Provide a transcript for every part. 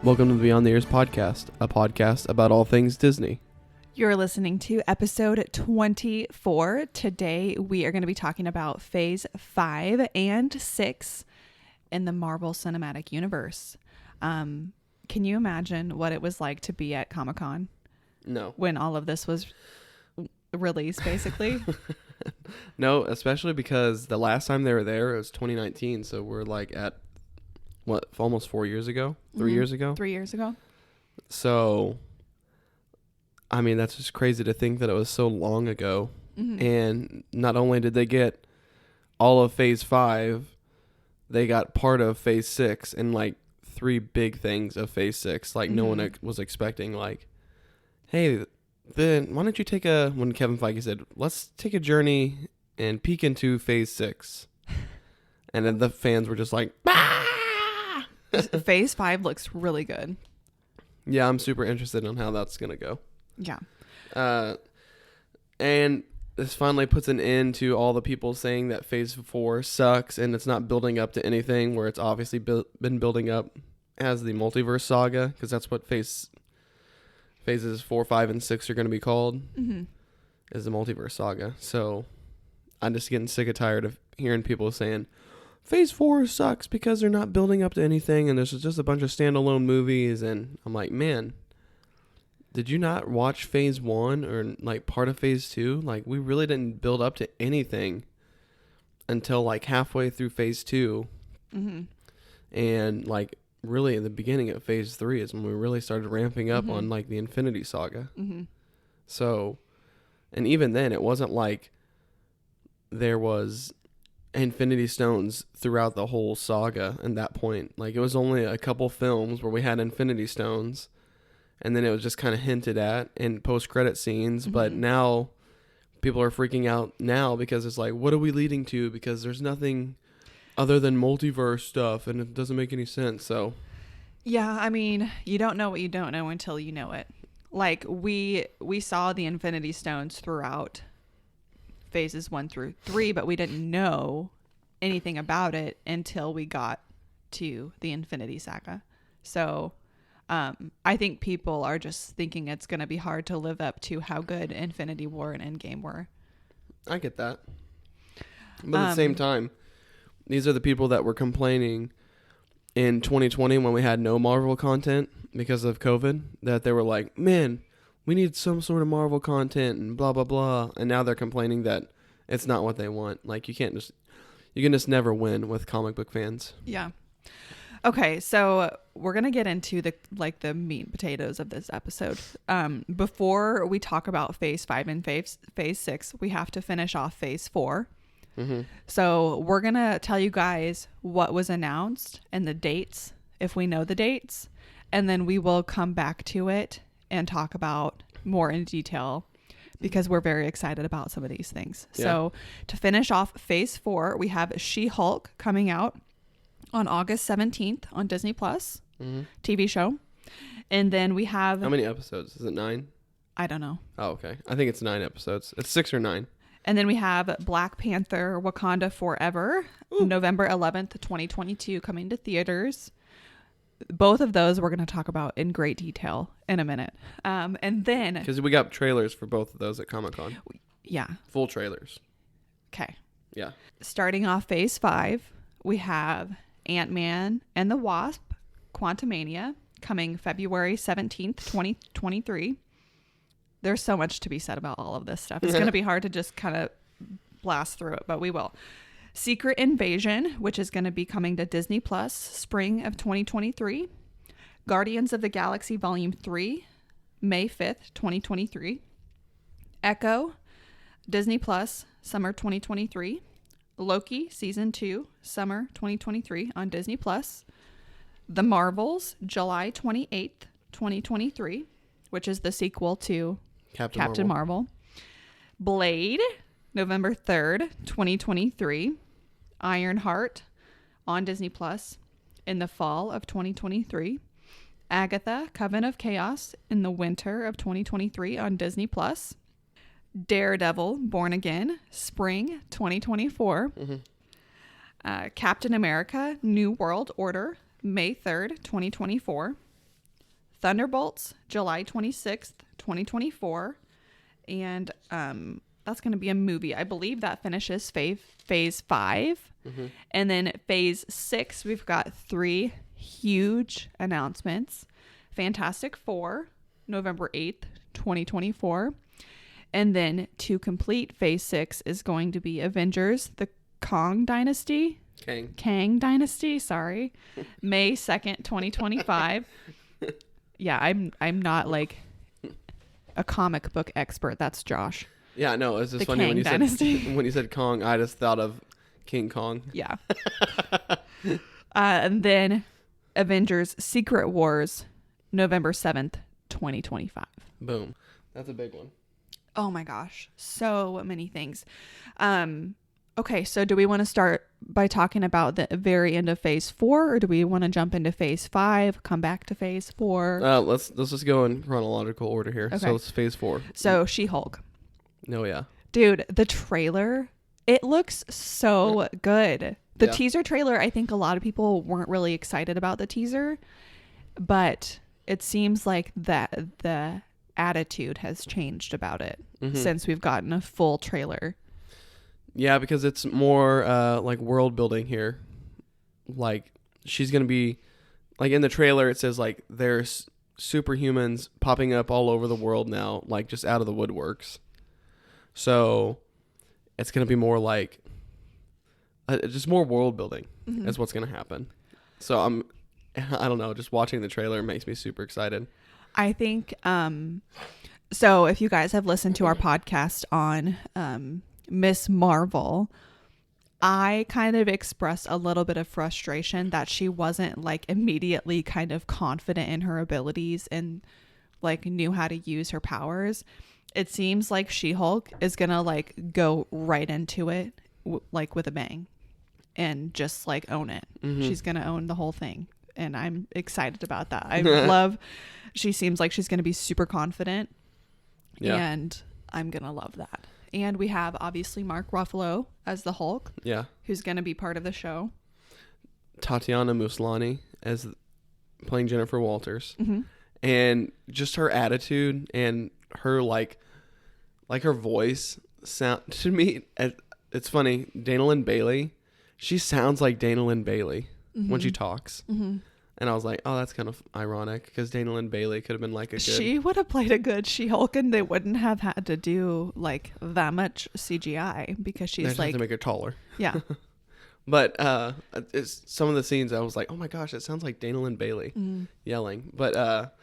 Welcome to the Beyond the Years podcast, a podcast about all things Disney. You're listening to episode 24. Today we are going to be talking about phase 5 and 6 in the Marvel Cinematic Universe. Can you imagine what it was like to be at Comic-Con? No. When all of this was released, basically? No, especially because the last time they were there, it was 2019. So we're like at, what, almost 4 years ago? 3 years ago? 3 years ago. So, I mean, that's just crazy to think that it was so long ago. Mm-hmm. And not only did they get all of phase 5, they got part of phase 6 and like 3 big things of phase 6. Like no one was expecting, like, hey, then why don't you take when Kevin Feige said, let's take a journey and peek into phase 6. And then the fans were just like, bah! Phase 5 looks really good. Yeah, I'm super interested in how that's going to go. Yeah. And this finally puts an end to all the people saying that phase 4 sucks and it's not building up to anything, where it's obviously been building up as the multiverse saga, because that's what phases 4, 5, and 6 are going to be called, is the multiverse saga. So I'm just getting sick and tired of hearing people saying phase 4 sucks because they're not building up to anything and there's just a bunch of standalone movies. And I'm like, man, did you not watch phase 1 or like part of phase 2? Like, we really didn't build up to anything until like halfway through phase 2. And like really in the beginning of phase 3 is when we really started ramping up on like the Infinity Saga. So, and even then it wasn't like there was Infinity Stones throughout the whole saga at that point. Like, it was only a couple films where we had Infinity Stones, and then it was just kind of hinted at in post-credit scenes. But now people are freaking out now because it's like, what are we leading to? Because there's nothing other than multiverse stuff and it doesn't make any sense. So yeah, I mean, you don't know what you don't know until you know it. Like, we saw the Infinity Stones throughout phases 1 through 3, but we didn't know anything about it until we got to the Infinity Saga. So I think people are just thinking it's going to be hard to live up to how good Infinity War and Endgame were. I get that. But at the same time, these are the people that were complaining in 2020 when we had no Marvel content because of COVID, that they were like, man, we need some sort of Marvel content and blah, blah, blah. And now they're complaining that it's not what they want. Like, you can just never win with comic book fans. Yeah. Okay, so we're going to get into the meat and potatoes of this episode. Before we talk about phase 5 and phase 6, we have to finish off phase 4. So we're going to tell you guys what was announced and the dates, if we know the dates. And then we will come back to it and talk about more in detail because we're very excited about some of these things. Yeah. So to finish off phase 4, we have She-Hulk coming out on August 17th on Disney Plus TV show. And then we have... How many episodes? Is it 9? I don't know. Oh, okay. I think it's 9 episodes. It's 6 or 9. And then we have Black Panther Wakanda Forever, November 11th, 2022, coming to theaters. Both of those we're going to talk about in great detail in a minute. And then... Because we got trailers for both of those at Comic-Con. Yeah. Full trailers. Okay. Yeah. Starting off phase 5, we have Ant-Man and the Wasp, Quantumania, coming February 17th, 2023. There's so much to be said about all of this stuff. It's going to be hard to just kind of blast through it, but we will. Secret Invasion, which is going to be coming to Disney Plus spring of 2023. Guardians of the Galaxy Volume 3, May 5th, 2023. Echo, Disney Plus, summer 2023. Loki, Season 2, summer 2023 on Disney Plus. The Marvels, July 28th, 2023, which is the sequel to Captain Marvel. Blade, November 3rd, 2023. Ironheart on Disney Plus in the fall of 2023. Agatha, Coven of Chaos in the winter of 2023 on Disney Plus. Daredevil, Born Again, spring 2024. Captain America, New World Order, May 3rd, 2024. Thunderbolts, July 26th, 2024. And that's going to be a movie. I believe that finishes phase 5. Mm-hmm. And then phase 6, we've got 3 huge announcements. Fantastic Four, November 8th, 2024. And then to complete phase 6 is going to be Avengers, the Kang Dynasty. Kang Dynasty, sorry. May 2nd, 2025. Yeah, I'm not like a comic book expert. That's Josh. Yeah, no, it's just The funny Kang when you Dynasty. said when you said Kong, I just thought of King Kong. Yeah. And then Avengers Secret Wars, November 7th, 2025. Boom. That's a big one. Oh my gosh. So many things. Okay, so do we want to start by talking about the very end of phase 4, or do we want to jump into phase 5, come back to phase 4? Let's just go in chronological order here. Okay. So it's phase 4. So She-Hulk. Oh yeah. Dude, the trailer, it looks so good. The Yeah. teaser trailer, I think a lot of people weren't really excited about the teaser, but it seems like that the attitude has changed about it since we've gotten a full trailer. Yeah, because it's more like world building here. Like she's gonna be like in the trailer. It says like there's superhumans popping up all over the world now, like just out of the woodworks. So it's gonna be more like just more world building. Is what's gonna happen. So I don't know. Just watching the trailer makes me super excited. I think so if you guys have listened to our podcast on Miss Marvel, I kind of expressed a little bit of frustration that she wasn't like immediately kind of confident in her abilities and like knew how to use her powers. It seems like She-Hulk is gonna like go right into it like with a bang and just like own it. She's gonna own the whole thing, and I'm excited about that. I love, she seems like she's gonna be super confident, and I'm gonna love that. And we have obviously Mark Ruffalo as the Hulk, who's gonna be part of the show. Tatiana Maslany as playing Jennifer Walters, and just her attitude and her like her voice sound to me. It's funny. Dana Lynn Bailey, she sounds like Dana Lynn Bailey when she talks. And I was like, oh, that's kind of ironic because Dana Lynn Bailey could have been like a good... She would have played a good She-Hulk, and they wouldn't have had to do like that much CGI because she's like... to make her taller. Yeah. But it's some of the scenes I was like, oh my gosh, it sounds like Dana Lynn Bailey yelling. But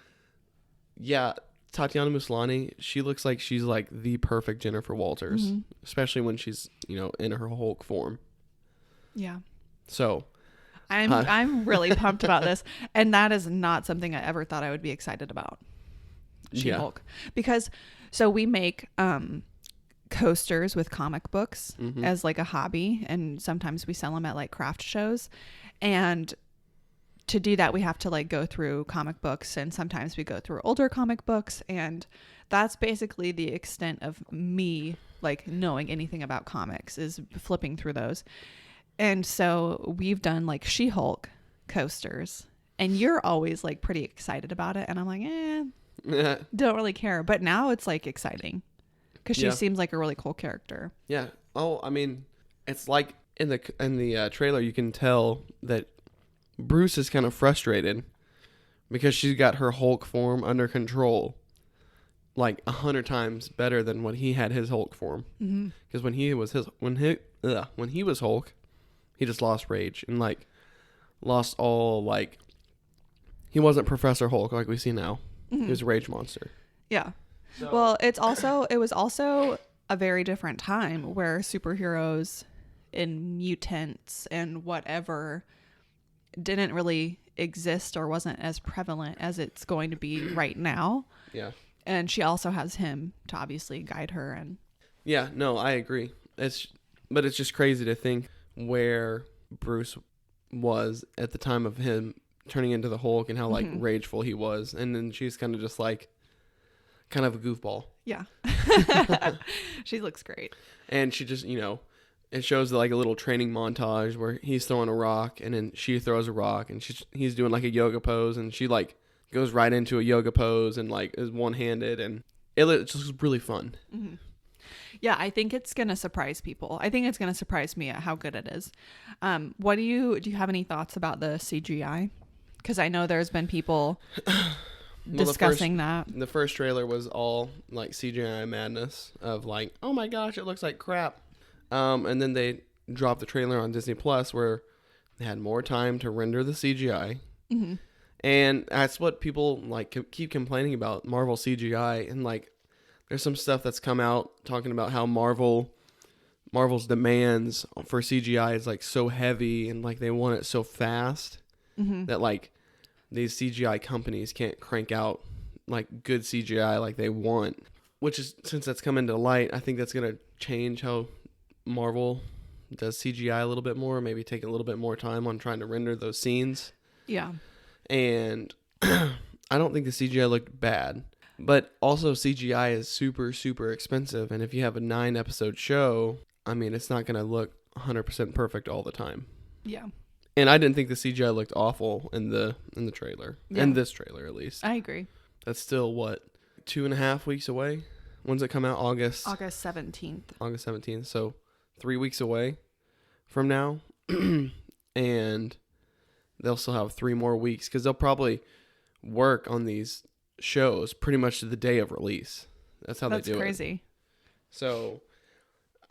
yeah, Tatiana Maslany, she looks like she's like the perfect Jennifer Walters, especially when she's, you know, in her Hulk form. Yeah. So... I'm really pumped about this, and that is not something I ever thought I would be excited about. She-Hulk, because so we make coasters with comic books as like a hobby, and sometimes we sell them at like craft shows, and to do that we have to like go through comic books, and sometimes we go through older comic books, and that's basically the extent of me like knowing anything about comics is flipping through those. And so we've done like She-Hulk coasters, and you're always like pretty excited about it. And I'm like, don't really care. But now it's like exciting because she seems like a really cool character. Yeah. Oh, I mean, it's like in the trailer, you can tell that Bruce is kind of frustrated because she's got her Hulk form under control, like 100 times better than when he had his Hulk form. Because when he was Hulk, he just lost rage and like lost all like he wasn't Professor Hulk like we see now. He was a rage monster. Yeah. So. Well, it was also a very different time where superheroes and mutants and whatever didn't really exist or wasn't as prevalent as it's going to be right now. Yeah. And she also has him to obviously guide her. And yeah, no, I agree. But it's just crazy to think where Bruce was at the time of him turning into the Hulk and how like rageful he was, and then she's kind of just like kind of a goofball. Yeah. She looks great. And she just, you know, it shows like a little training montage where he's throwing a rock and then she throws a rock and he's doing like a yoga pose, and she like goes right into a yoga pose and like is one-handed, and it's just really fun. Mm-hmm. Yeah, I think it's going to surprise people. I think it's going to surprise me at how good it is. Do you have any thoughts about the CGI? Because I know there's been people discussing that. The first trailer was all like CGI madness of like, oh my gosh, it looks like crap. And then they dropped the trailer on Disney Plus where they had more time to render the CGI. Mm-hmm. And that's what people like keep complaining about, Marvel CGI. And like, there's some stuff that's come out talking about how Marvel's demands for CGI is like so heavy and like they want it so fast that like these CGI companies can't crank out like good CGI like they want. Which is, since that's come into light, I think that's going to change how Marvel does CGI a little bit more, maybe take a little bit more time on trying to render those scenes. Yeah. And I don't think the CGI looked bad, but also CGI is super, super expensive. And if you have a 9-episode show, I mean, it's not going to look 100% perfect all the time. Yeah. And I didn't think the CGI looked awful in the trailer, in this trailer at least. I agree. That's still what, 2.5 weeks away? When's it come out? August 17th. August 17th. So 3 weeks away from now. And they'll still have 3 more weeks because they'll probably work on these shows pretty much to the day of release. That's how they do it. That's crazy. So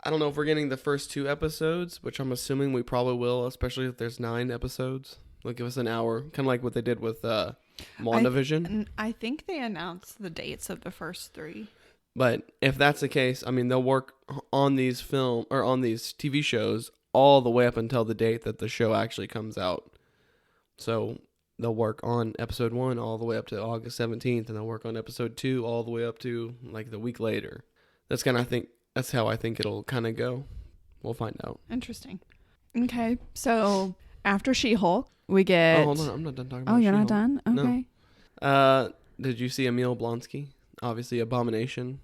I don't know if we're getting the first 2 episodes, which I'm assuming we probably will, especially if there's 9 episodes. They'll give us an hour, kind of like what they did with WandaVision. I think they announced the dates of the first 3. But if that's the case, I mean, they'll work on these TV shows all the way up until the date that the show actually comes out. So they'll work on episode 1 all the way up to August 17th, and they'll work on episode 2 all the way up to like the week later. That's how I think it'll kind of go. We'll find out. Interesting. Okay, so after She-Hulk, we get. Oh, hold on, I'm not done talking about. Oh, you're She-Hulk. not done? Okay. No. Did you see Emil Blonsky? Obviously, Abomination.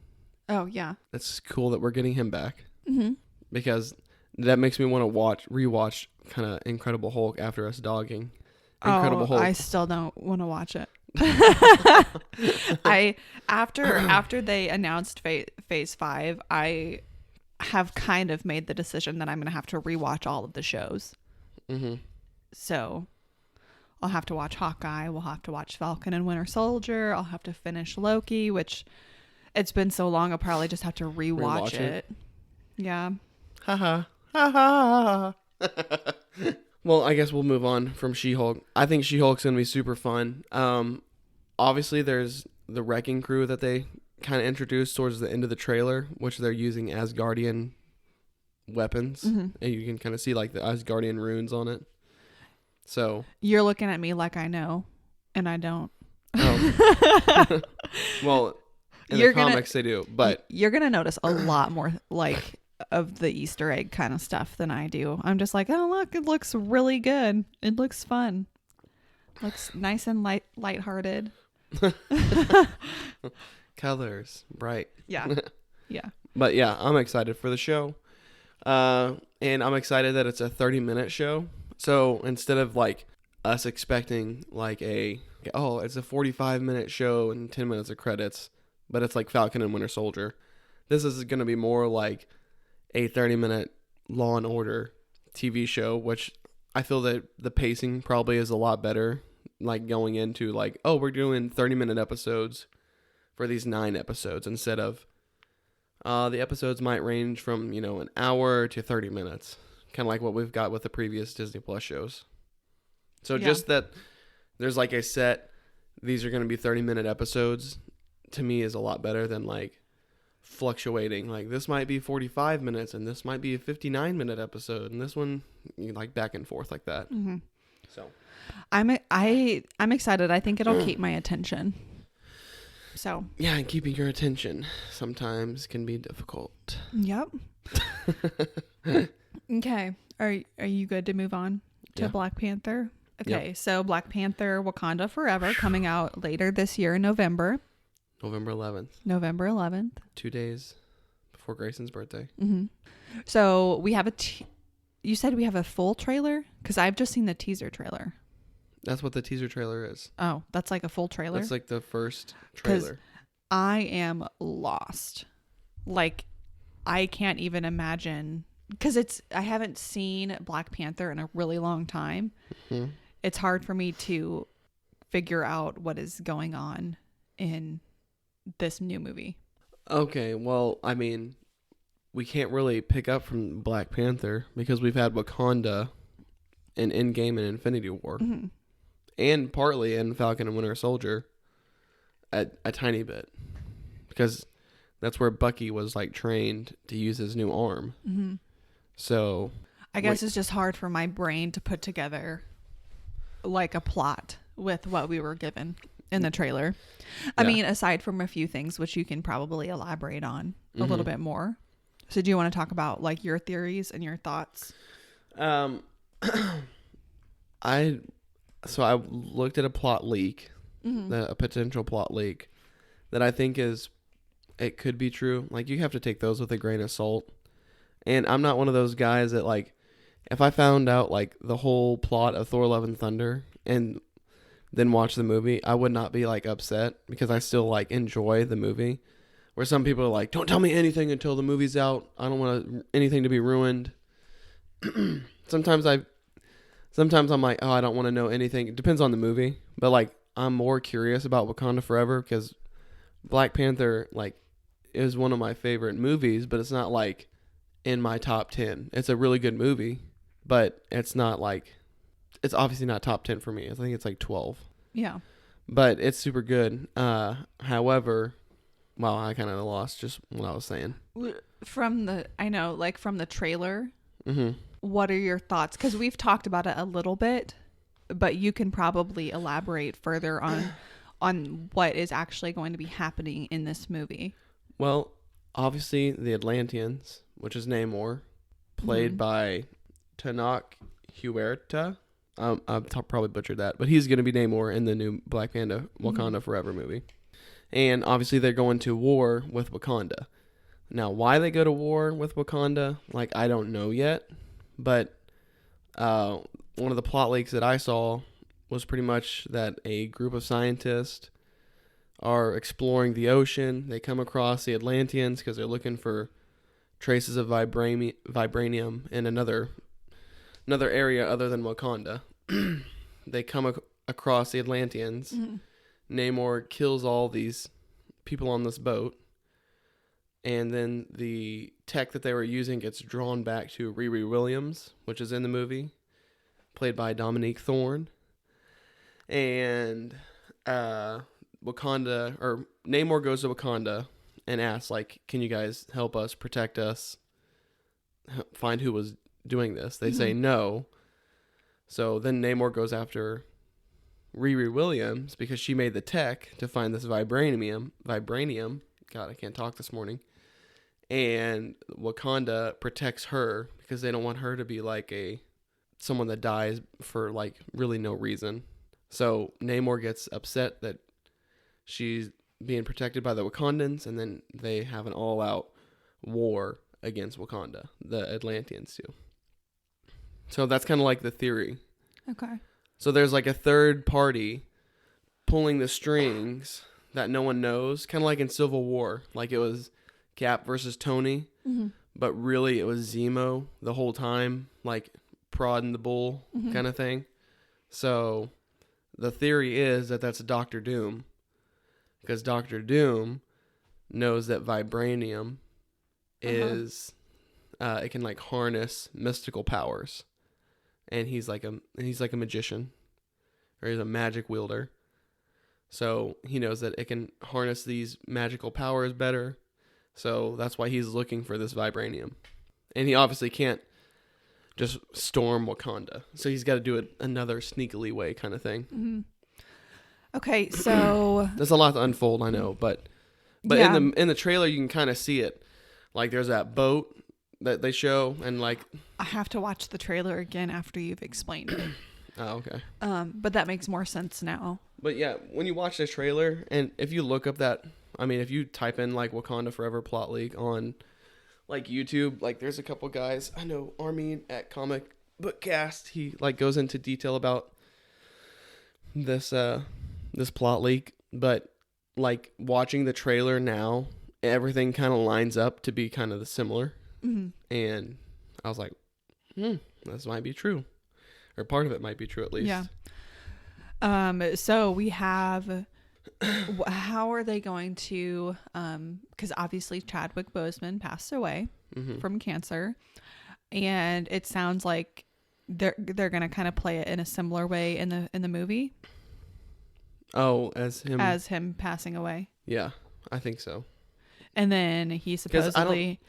Oh yeah. It's cool that we're getting him back. Mm-hmm. Because that makes me want to rewatch kind of Incredible Hulk after us dogging. Incredible Hulk. I still don't want to watch it. After they announced phase 5, I have kind of made the decision that I'm going to have to rewatch all of the shows. Mm-hmm. So I'll have to watch Hawkeye. We'll have to watch Falcon and Winter Soldier. I'll have to finish Loki, which it's been so long. I'll probably just have to rewatch it. Yeah. Ha ha. Well, I guess we'll move on from She-Hulk. I think She-Hulk's going to be super fun. Obviously, there's the Wrecking Crew that they kind of introduced towards the end of the trailer, which they're using Asgardian weapons. Mm-hmm. And you can kind of see like the Asgardian runes on it. So you're looking at me like I know, and I don't. Oh. Well, in the comics they do, but you're going to notice a lot more like of the Easter egg kind of stuff than I do. I'm just like, oh look, it looks really good. It looks fun. Looks nice and lighthearted. Colors, bright. Yeah. Yeah. But yeah, I'm excited for the show. And I'm excited that it's a 30-minute show. So instead of like us expecting like it's a 45-minute show and 10 minutes of credits, but it's like Falcon and Winter Soldier. This is going to be more like a 30-minute Law and Order TV show, which I feel that the pacing probably is a lot better. Like going into like, oh, we're doing 30-minute episodes for these 9 episodes instead of the episodes might range from, an hour to 30 minutes. Kind of like what we've got with the previous Disney Plus shows. So just that there's like a set, these are going to be 30-minute episodes, to me is a lot better than like fluctuating. Like this might be 45 minutes and this might be a 59-minute episode and this one like back and forth like that. Mm-hmm. So I'm excited. I think it'll keep my attention. So yeah, and keeping your attention sometimes can be difficult. Yep. Okay. Are you good to move on to Black Panther? Okay, yep. So Black Panther Wakanda Forever coming out later this year in November. November 11th. November 11th. 2 days before Grayson's birthday. Mm-hmm. So we have you said we have a full trailer? Because I've just seen the teaser trailer. That's what the teaser trailer is. Oh, that's like a full trailer? That's like the first trailer. I am lost. Like, I can't even imagine, because I haven't seen Black Panther in a really long time. Mm-hmm. It's hard for me to figure out what is going on in this new movie. Okay, well, I mean, we can't really pick up from Black Panther because we've had Wakanda in Endgame and Infinity War. Mm-hmm. And partly in Falcon and Winter Soldier a tiny bit. Because that's where Bucky was like trained to use his new arm. Mm-hmm. So I guess it's just hard for my brain to put together like a plot with what we were given in the trailer. I mean, aside from a few things which you can probably elaborate on a little bit more. So do you want to talk about like your theories and your thoughts? I looked at a plot leak, a potential plot leak that I think it could be true. Like, you have to take those with a grain of salt. And I'm not one of those guys that, like, if I found out like the whole plot of Thor: Love and Thunder and then watch the movie, I would not be like upset because I still like enjoy the movie. Where some people are like, don't tell me anything until the movie's out. I don't want anything to be ruined. Sometimes I'm like, oh, I don't want to know anything. It depends on the movie. But like, I'm more curious about Wakanda Forever because Black Panther like is one of my favorite movies, but it's not like in my top 10. It's a really good movie, but it's not like, it's obviously not top 10 for me. I think it's like 12. Yeah. But it's super good. However, well, I kind of lost just what I was saying. From the trailer, Mm-hmm. what are your thoughts? Because we've talked about it a little bit, but you can probably elaborate further on what is actually going to be happening in this movie. Well, obviously the Atlanteans, which is Namor, played by Tenoch Huerta. I probably butchered that, but he's going to be Namor in the new Black Panther Wakanda Forever movie. And obviously they're going to war with Wakanda. Now, why they go to war with Wakanda, like, I don't know yet. But one of the plot leaks that I saw was pretty much that a group of scientists are exploring the ocean. They come across the Atlanteans because they're looking for traces of vibranium in another area other than Wakanda. They come across the Atlanteans. Mm-hmm. Namor kills all these people on this boat. And then the tech that they were using gets drawn back to Riri Williams, which is in the movie, played by Dominique Thorne. And Namor goes to Wakanda and asks, like, can you guys help us, protect us, find who was doing this? They say no. So then Namor goes after Riri Williams because she made the tech to find this vibranium. God, I can't talk this morning. And Wakanda protects her because they don't want her to be like someone that dies for like really no reason. So Namor gets upset that she's being protected by the Wakandans, and then they have an all-out war against Wakanda, the Atlanteans do. So that's kind of like the theory. Okay. So there's like a third party pulling the strings that no one knows, kind of like in Civil War. Like, it was Cap versus Tony, but really it was Zemo the whole time, like prodding the bull kind of thing. So the theory is that that's Doctor Doom, because Doctor Doom knows that vibranium is it can like harness mystical powers, and he's like a magician, or he's a magic wielder. So he knows that it can harness these magical powers better. So that's why he's looking for this vibranium. And he obviously can't just storm Wakanda. So he's got to do it another sneakily way kind of thing. Mm-hmm. Okay, so there's a lot to unfold, I know, but yeah. in the trailer you can kind of see it. Like, there's that boat that they show, and like, I have to watch the trailer again after you've explained it. Oh, okay. But that makes more sense now. But yeah, when you watch the trailer, and if you look up if you type in like Wakanda Forever plot leak on like YouTube, like there's a couple guys I know, Armin at Comic Book Cast, he like goes into detail about this this plot leak, but like watching the trailer now, everything kind of lines up to be kind of similar. Mm-hmm. And I was like, this might be true, or part of it might be true at least. Yeah. So we have, how are they going to, because obviously Chadwick Boseman passed away from cancer, and it sounds like they're going to kind of play it in a similar way in the movie. Oh, as him passing away. Yeah, I think so. And then he supposedly,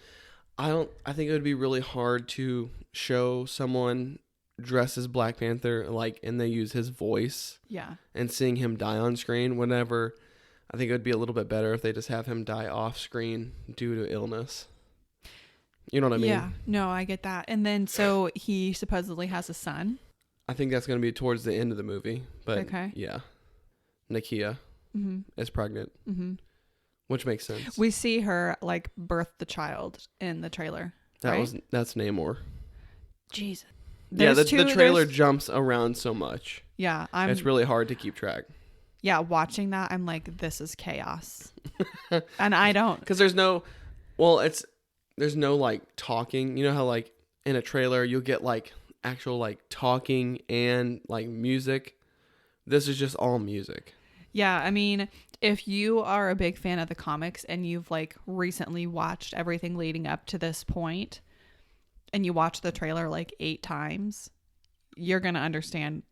I think it would be really hard to show someone dressed as Black Panther, like, and they use his voice. Yeah. And seeing him die on screen, whenever, I think it would be a little bit better if they just have him die off screen due to illness. You know what I mean? Yeah. No, I get that. And then so he supposedly has a son. I think that's going to be towards the end of the movie. But okay. Yeah. Nakia is pregnant. Mm-hmm. Which makes sense. We see her like birth the child in the trailer. That's Namor. Jesus. The trailer jumps around so much. Yeah, it's really hard to keep track. Yeah, watching that, I'm like, this is chaos, and I don't, because there's no like talking. You know how like in a trailer you'll get like actual like talking and like music. This is just all music. Yeah, I mean, if you are a big fan of the comics and you've like recently watched everything leading up to this point, and you watch the trailer like 8 times, you're going to understand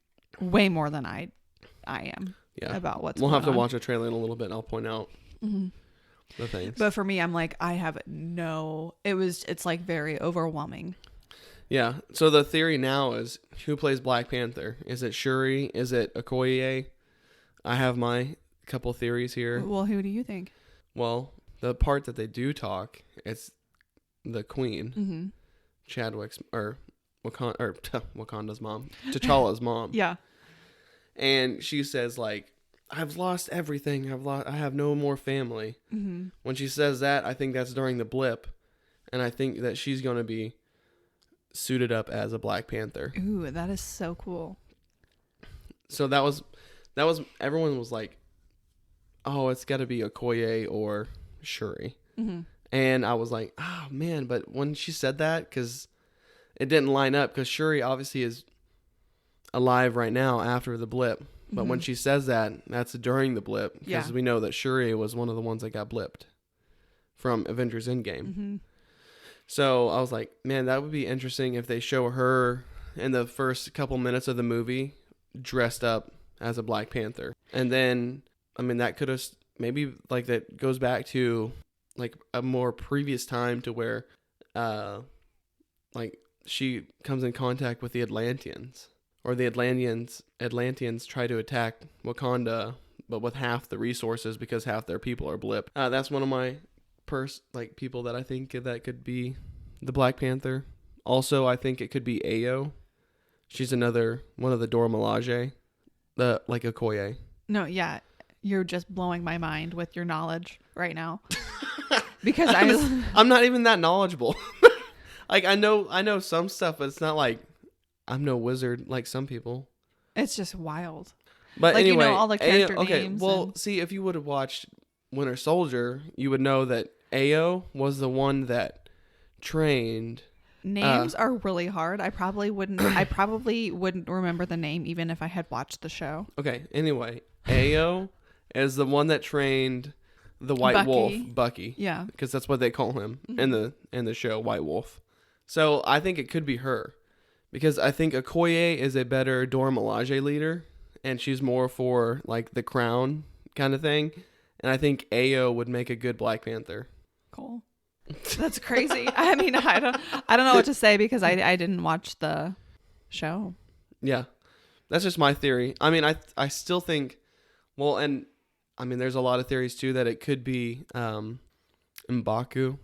way more than I am about what's going on. We'll have to watch a trailer in a little bit and I'll point out the things. But for me, I'm like, it's like very overwhelming. Yeah. So the theory now is, who plays Black Panther? Is it Shuri? Is it Okoye? I have my couple theories here. Well, who do you think? Well, the part that they do talk, it's the Queen. Mm-hmm. Chadwick's Wakanda's mom, T'Challa's mom. Yeah. And she says like, I've lost everything. I have no more family. Mm-hmm. When she says that, I think that's during the blip, and I think that she's going to be suited up as a Black Panther. Ooh, that is so cool. So that was everyone was like, oh, it's got to be Okoye or Shuri. Mm-hmm. And I was like, oh, man. But when she said that, because it didn't line up, because Shuri obviously is alive right now after the blip. But when she says that, that's during the blip. Because we know that Shuri was one of the ones that got blipped from Avengers Endgame. Mm-hmm. So I was like, man, that would be interesting if they show her in the first couple minutes of the movie dressed up as a Black Panther. And then, I mean, that could have maybe, like, that goes back to like a more previous time to where like she comes in contact with the Atlanteans, or the Atlanteans try to attack Wakanda, but with half the resources because half their people are blip. That's one of my people that I think that could be the Black Panther. Also, I think it could be Ayo. She's another one of the Dora Milaje, like Okoye. No, yeah. You're just blowing my mind with your knowledge right now. Because I'm not even that knowledgeable. Like I know some stuff, but it's not like I'm no wizard like some people. It's just wild. But like, anyway, you know all the character names. Well, see, if you would have watched Winter Soldier, you would know that Ayo was the one that trained. Names are really hard. I probably wouldn't remember the name even if I had watched the show. Okay. Anyway, Ayo is the one that trained the White Wolf, Bucky. Yeah. Because that's what they call him in the show, White Wolf. So I think it could be her, because I think Okoye is a better Dora Milaje leader, and she's more for like the crown kind of thing. And I think Ayo would make a good Black Panther. Cool. That's crazy. I mean, I don't know what to say because I didn't watch the show. Yeah. That's just my theory. I mean, I still think, well, and I mean, there's a lot of theories too that it could be M'Baku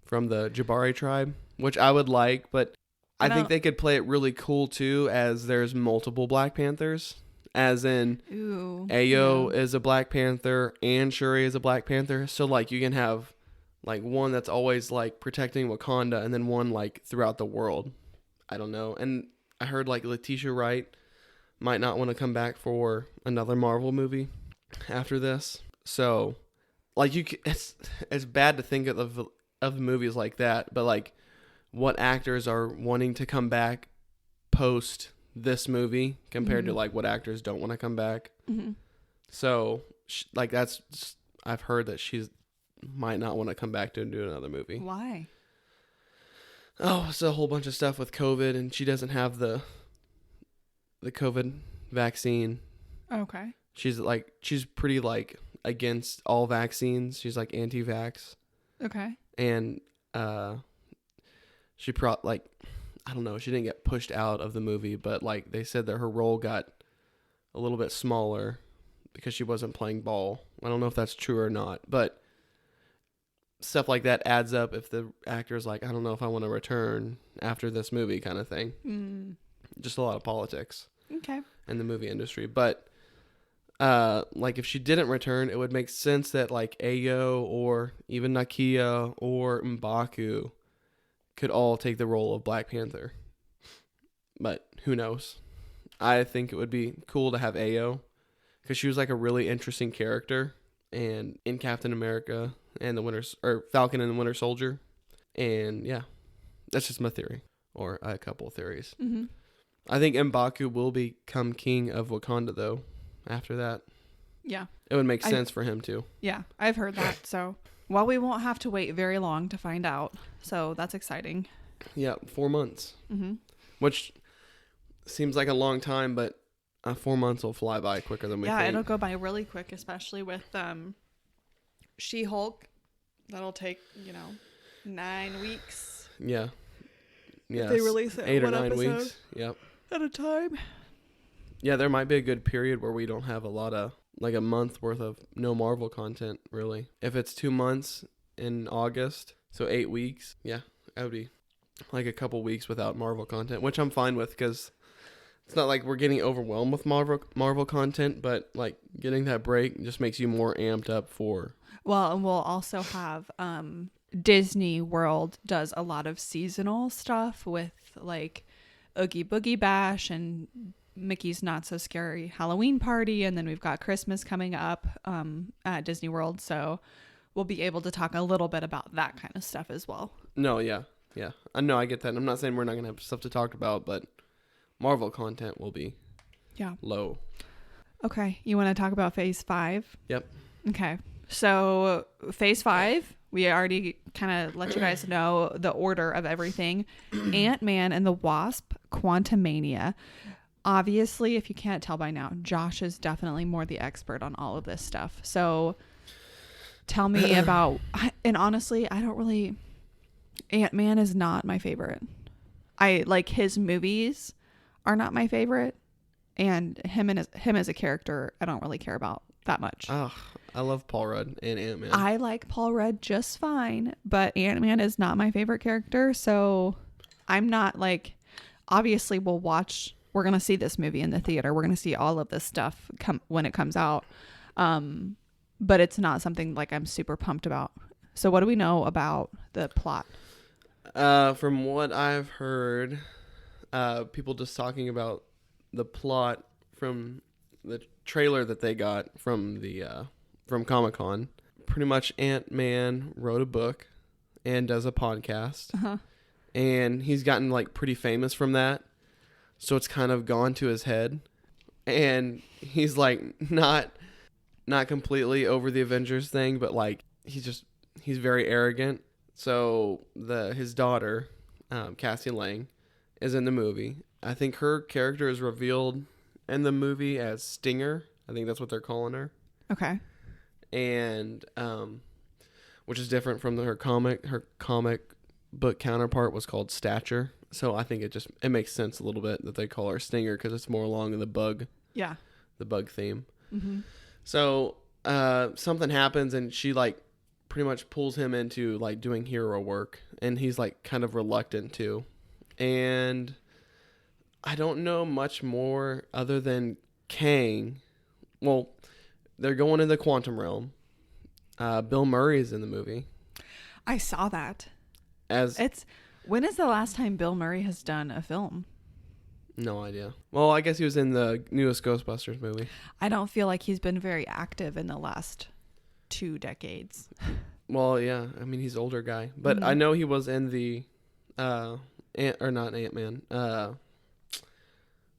from the Jabari tribe, which I would like, but I think they could play it really cool too, as there's multiple Black Panthers, as in Ayo is a Black Panther and Shuri is a Black Panther. So like you can have like one that's always like protecting Wakanda and then one like throughout the world. I don't know. And I heard like Letitia Wright might not want to come back for another Marvel movie after this. So, like, it's bad to think of movies like that, but like, what actors are wanting to come back post this movie compared to like what actors don't want to come back. Mm-hmm. So, like, I've heard that she's might not want to come back to do another movie. Why? Oh, it's a whole bunch of stuff with COVID, and she doesn't have the COVID vaccine. Okay. She's pretty like against all vaccines. She's like anti-vax. Okay. And she I don't know, she didn't get pushed out of the movie, but like they said that her role got a little bit smaller because she wasn't playing ball. I don't know if that's true or not, but stuff like that adds up if the actor's like, I don't know if I want to return after this movie kind of thing. Just a lot of politics. Okay. In the movie industry. But like if she didn't return, it would make sense that like Ayo or even Nakia or M'Baku could all take the role of Black Panther. But who knows? I think it would be cool to have Ayo because she was like a really interesting character and in Captain America and Falcon and the Winter Soldier. And yeah, that's just my theory or a couple of theories. Mm-hmm. I think M'Baku will become king of Wakanda, though, after that. Yeah. It would make sense for him, too. Yeah, I've heard that. So, well, we won't have to wait very long to find out. So, that's exciting. Yeah, 4 months. Mm-hmm. Which seems like a long time, but 4 months will fly by quicker than we think. Yeah, it'll go by really quick, especially with She-Hulk. That'll take, 9 weeks. Yeah. Yeah. They release it 8 or 9 episode weeks. Yep. at a time. Yeah, there might be a good period where we don't have a lot of, like a month worth of no Marvel content, really. If it's 2 months in August, so 8 weeks, yeah, that would be like a couple weeks without Marvel content, which I'm fine with because it's not like we're getting overwhelmed with Marvel content, but like getting that break just makes you more amped up for. Well, and we'll also have Disney World does a lot of seasonal stuff with like Oogie Boogie Bash and Mickey's Not So Scary Halloween Party, and then we've got Christmas coming up at Disney World, so we'll be able to talk a little bit about that kind of stuff as well. No, yeah. I know, I get that. I'm not saying we're not gonna have stuff to talk about, but Marvel content will be low. Okay, you want to talk about Phase 5? Yep. Okay, so Phase 5. We already kind of let you guys know the order of everything. Ant-Man and the Wasp, Quantumania. Obviously, if you can't tell by now, Josh is definitely more the expert on all of this stuff. So tell me about, and honestly, Ant-Man is not my favorite. I like his movies are not my favorite. And him as a character, I don't really care about that much. Oh, I love Paul Rudd and Ant-Man. I like Paul Rudd just fine, but Ant-Man is not my favorite character, so I'm not like, obviously we're going to see this movie in the theater. We're going to see all of this stuff when it comes out. But it's not something like I'm super pumped about. So what do we know about the plot? From what I've heard, people just talking about the plot from the trailer that they got from from Comic-Con. Pretty much Ant-Man wrote a book and does a podcast. Uh-huh. And he's gotten like pretty famous from that. So it's kind of gone to his head. And he's like not completely over the Avengers thing, but like he's very arrogant. So his daughter, Cassie Lang, is in the movie. I think her character is revealed in the movie as Stinger. I think that's what they're calling her. Okay. And which is different from her comic book counterpart was called Stature. So I think it makes sense a little bit that they call her Stinger because it's more along the bug theme. Mm-hmm. So something happens and she like pretty much pulls him into like doing hero work, and he's like kind of reluctant to. And I don't know much more other than Kang. Well, they're going in the quantum realm. Bill Murray is in the movie. I saw that. When When is the last time Bill Murray has done a film? No idea. Well, I guess he was in the newest Ghostbusters movie. I don't feel like he's been very active in the last 2 decades. Well, yeah. I mean, he's an older guy. But I know he was in the, not Ant-Man, The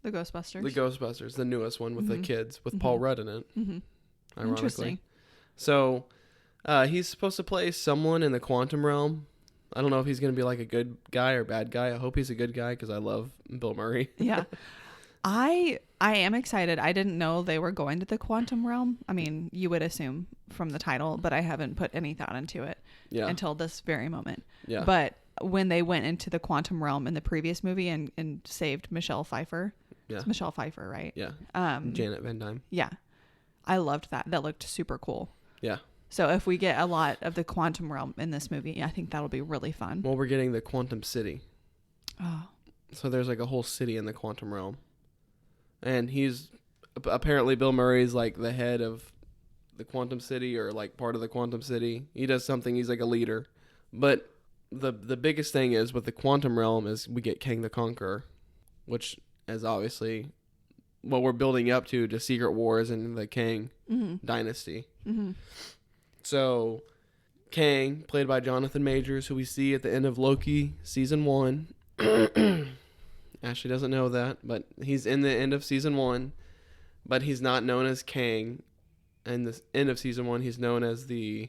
Ghostbusters. the Ghostbusters, the newest one with the kids, with Paul Rudd in it, ironically. Interesting. So, he's supposed to play someone in the quantum realm. I don't know if he's going to be like a good guy or bad guy. I hope he's a good guy because I love Bill Murray. Yeah. I am excited. I didn't know they were going to the quantum realm. I mean, you would assume from the title, but I haven't put any thought into it until this very moment. Yeah. But when they went into the quantum realm in the previous movie and saved Michelle Pfeiffer. Yeah. It's Michelle Pfeiffer, right? Yeah. Janet Van Dyne. Yeah. I loved that. That looked super cool. Yeah. So if we get a lot of the quantum realm in this movie, I think that'll be really fun. Well, we're getting the quantum city. Oh. So there's like a whole city in the quantum realm. And he's apparently Bill Murray's like the head of the quantum city or like part of the quantum city. He does something. He's like a leader. But the biggest thing is with the quantum realm is we get Kang the Conqueror, which is obviously what we're building up to Secret Wars and the Kang dynasty. Mm-hmm. So Kang, played by Jonathan Majors, who we see at the end of Loki season 1. Ashley doesn't know that, but he's in the end of season 1, but he's not known as Kang. In the end of season 1, he's known as the,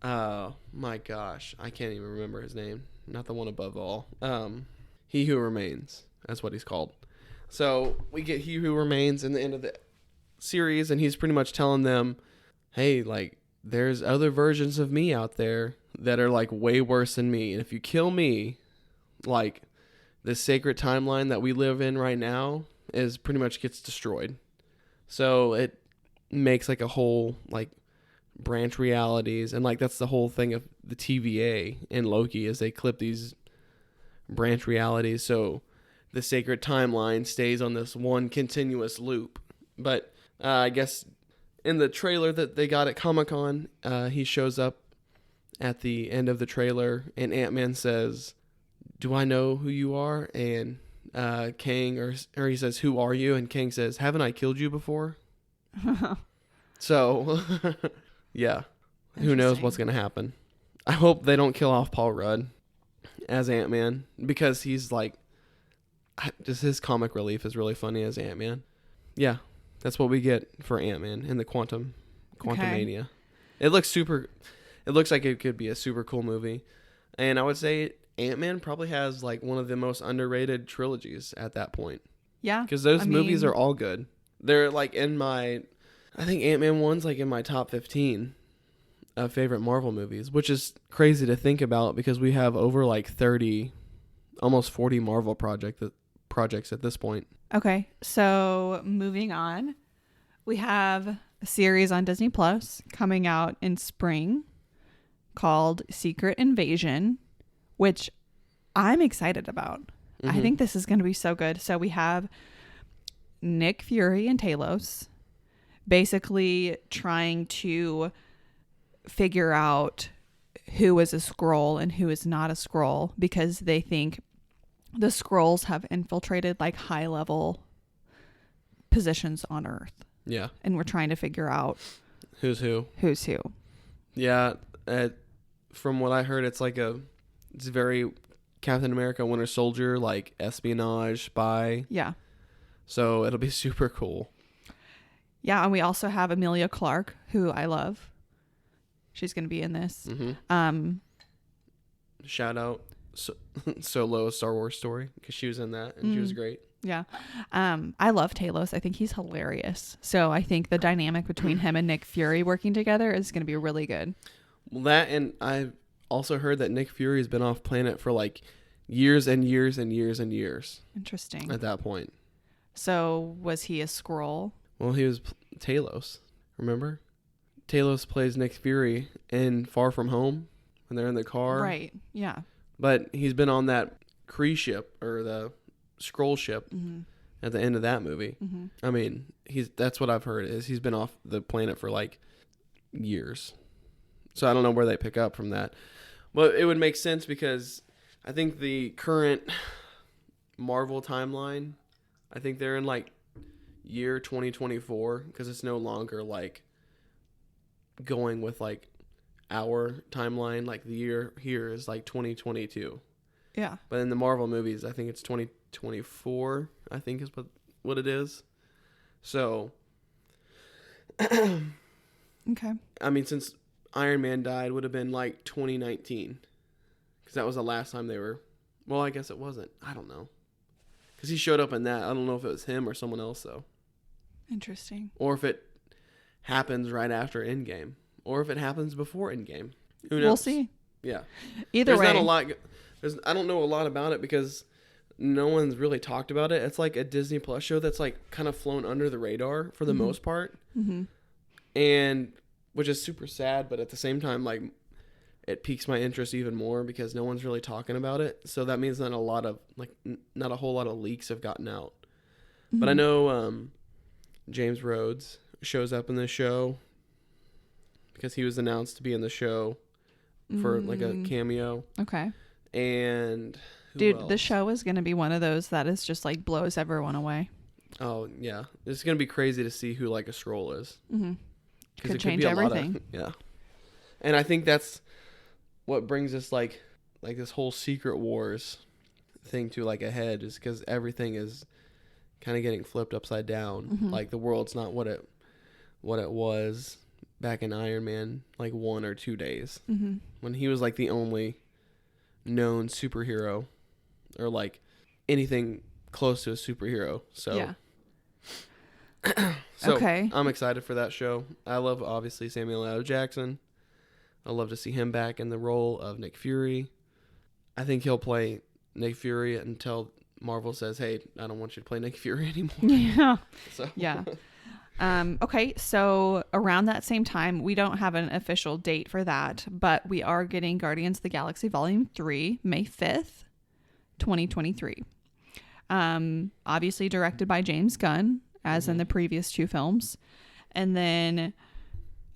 my gosh, I can't even remember his name. Not the one above all. He Who Remains. That's what he's called. So we get He Who Remains in the end of the series, and he's pretty much telling them, hey, like, there's other versions of me out there that are like way worse than me. And if you kill me, like, the sacred timeline that we live in right now is pretty much gets destroyed. So it makes like a whole like branch realities. And like, that's the whole thing of the TVA in Loki is they clip these branch realities. So the sacred timeline stays on this one continuous loop. But I guess in the trailer that they got at Comic-Con, he shows up at the end of the trailer, and Ant-Man says, do I know who you are? And Kang, or he says, who are you? And Kang says, haven't I killed you before? So, yeah, who knows what's going to happen. I hope they don't kill off Paul Rudd as Ant-Man, because he's like, just his comic relief is really funny as Ant-Man. Yeah. That's what we get for Ant-Man in the Quantumania. Okay. It looks like it could be a super cool movie. And I would say Ant-Man probably has like one of the most underrated trilogies at that point. Yeah. Because those movies are all good. They're like I think Ant-Man 1's like in my top 15 of favorite Marvel movies, which is crazy to think about because we have over like 30, almost 40 Marvel projects at this point. Okay, so moving on, we have a series on Disney Plus coming out in spring called Secret Invasion, which I'm excited about. Mm-hmm. I think this is going to be so good. So we have Nick Fury and Talos basically trying to figure out who is a Skrull and who is not a Skrull because they think the Skrulls have infiltrated like high level positions on Earth. Yeah. And we're trying to figure out who's who. Yeah. From what I heard, it's very Captain America Winter Soldier, like espionage, spy. Yeah. So it'll be super cool. Yeah. And we also have Emilia Clarke, who I love. She's going to be in this. Mm-hmm. Shout out. Solo Star Wars Story, because she was in that and she was great. Yeah. I love Talos. I think he's hilarious. So I think the dynamic between him and Nick Fury working together is going to be really good. Well, that, and I've also heard that Nick Fury has been off planet for like years and years and years and years. Interesting. At that point. So was he a Skrull? Well, he was Talos. Remember? Talos plays Nick Fury in Far From Home when they're in the car. Right. Yeah. But he's been on that Kree ship or the Skrull ship at the end of that movie. Mm-hmm. I mean, that's what I've heard is he's been off the planet for like years. So I don't know where they pick up from that. But it would make sense because I think the current Marvel timeline, I think they're in like year 2024 because it's no longer like going with like our timeline. Like the year here is like 2022. Yeah. But in the Marvel movies, I think it's 2024. I think is what it is. So, Okay. I mean, since Iron Man died, would have been like 2019 because that was the last time they were. Well, I guess it wasn't. I don't know because he showed up in that. I don't know if it was him or someone else though, Interesting. or if it happens right after Endgame, or if it happens before Endgame. Who knows? We'll see. Yeah. Either way. There's not a lot. I don't know a lot about it because no one's really talked about it. It's like a Disney Plus show that's like kind of flown under the radar for the most part, and which is super sad. But at the same time, like it piques my interest even more because no one's really talking about it. So that means that not a whole lot of leaks have gotten out. But I know James Rhodes shows up in the show because he was announced to be in the show for like a cameo. Okay. And dude, else? the show is going to be one of those that is just like blows everyone away. Oh yeah, it's gonna be crazy to see who like a Skrull is. Could change everything. Yeah, and I think that's what brings us like this whole Secret Wars thing to like a head is because everything is kind of getting flipped upside down. Like the world's not what it was back in Iron Man like 1 or 2 days when he was like the only known superhero or like anything close to a superhero. So yeah. so Okay. I'm excited for that show. I love obviously Samuel L. Jackson. I love to see him back in the role of Nick Fury. I think he'll play Nick Fury until Marvel says, "Hey, I don't want you to play Nick Fury anymore." Yeah. So Yeah. Okay, so around that same time, we don't have an official date for that, but we are getting Guardians of the Galaxy Volume 3, May 5th, 2023. Obviously directed by James Gunn, as in the previous 2 films. And then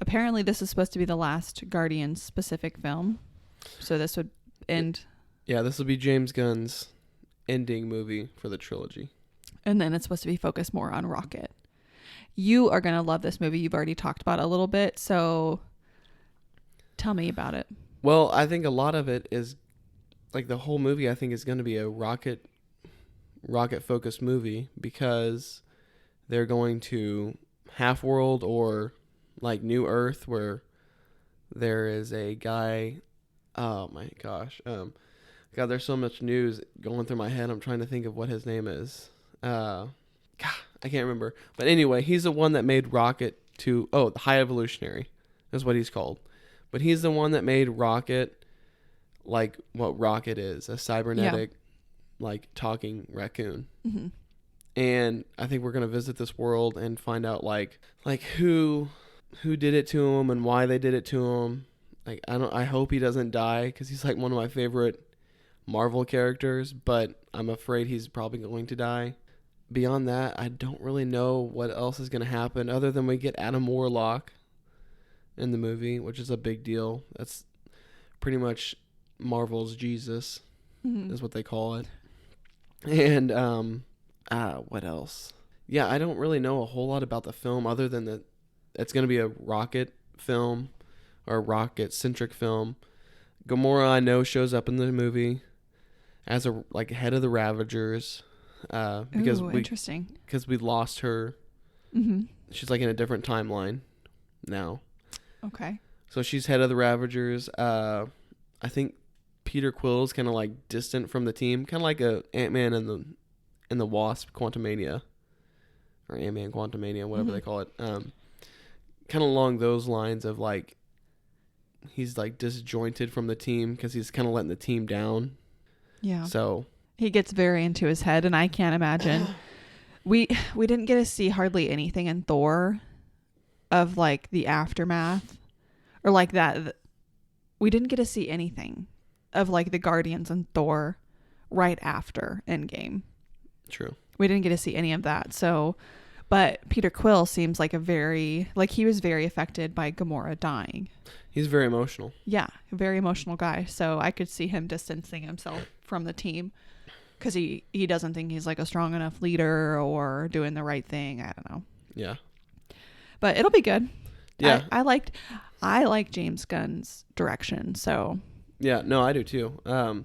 apparently this is supposed to be the last Guardians specific film. So this would end. Yeah, this will be James Gunn's ending movie for the trilogy. And then it's supposed to be focused more on Rocket. You are going to love this movie. You've already talked about it a little bit. So tell me about it. Well, I think a lot of it is like the whole movie I think is going to be a rocket focused movie because they're going to Half-World or like New Earth where there is a guy. Oh my gosh. God, there's so much news going through my head. I'm trying to think of what his name is. God, I can't remember. But anyway, he's the one that made Rocket the High Evolutionary is what he's called. But he's the one that made Rocket like what Rocket is, a cybernetic, like talking raccoon. And I think we're going to visit this world and find out like who did it to him and why they did it to him. Like, I hope he doesn't die because he's like one of my favorite Marvel characters, but I'm afraid he's probably going to die. Beyond that, I don't really know what else is going to happen other than we get Adam Warlock in the movie, which is a big deal. That's pretty much Marvel's Jesus is what they call it. And what else? Yeah, I don't really know a whole lot about the film other than that it's going to be a rocket film or a rocket-centric film. Gamora, I know, shows up in the movie as a like head of the Ravagers. Because interesting. Because we lost her. She's like in a different timeline now. Okay. So she's head of the Ravagers. I think Peter Quill's kind of like distant from the team, kind of like a Ant-Man and the Wasp Quantumania, or Ant-Man Quantumania, whatever they call it. Kind of along those lines of like he's like disjointed from the team because he's kind of letting the team down. Yeah. So he gets very into his head, and I can't imagine. We didn't get to see hardly anything in Thor of like the aftermath or like that. We didn't get to see anything of like the Guardians and Thor right after Endgame. True. We didn't get to see any of that. So, but Peter Quill seems like he was very affected by Gamora dying. He's very emotional. Yeah, a very emotional guy. So I could see him distancing himself from the team. because he doesn't think he's like a strong enough leader or doing the right thing. I don't know. Yeah. But it'll be good. Yeah. I like James Gunn's direction. So Yeah. No, I do too. But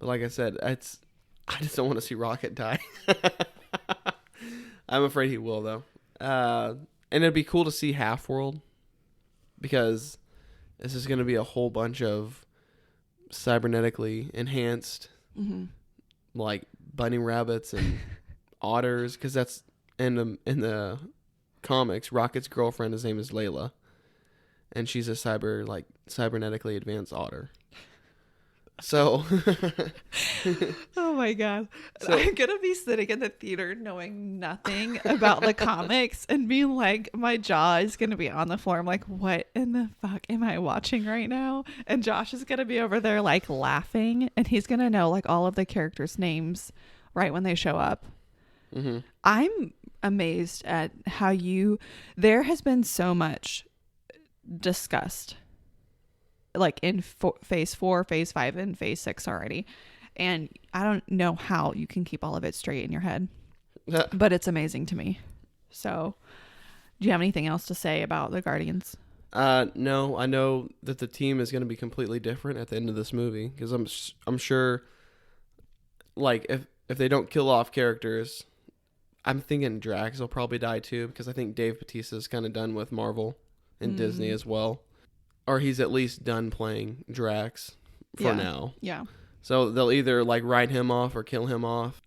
like I said, I just don't want to see Rocket die. I'm afraid he will though. And it'd be cool to see Half World, because this is going to be a whole bunch of cybernetically enhanced, like bunny rabbits and otters, because that's in the comics. Rocket's girlfriend, his name is Layla, and she's a cybernetically advanced otter. So, oh my God. So- I'm going to be sitting in the theater knowing nothing about the comics and being like, my jaw is going to be on the floor. I'm like, what in the fuck am I watching right now? And Josh is going to be over there like laughing, and he's going to know like all of the characters' names right when they show up. I'm amazed at how there has been so much discussed, like in phase 4, phase 5, and phase 6 already, and I don't know how you can keep all of it straight in your head, but it's amazing to me. So do you have anything else to say about the Guardians? No, I know that the team is going to be completely different at the end of this movie, because I'm sure, like, if they don't kill off characters, I'm thinking Drax will probably die too, because I think Dave Bautista is kind of done with Marvel and Disney as well. Or he's at least done playing Drax for now. Yeah. So they'll either like write him off or kill him off.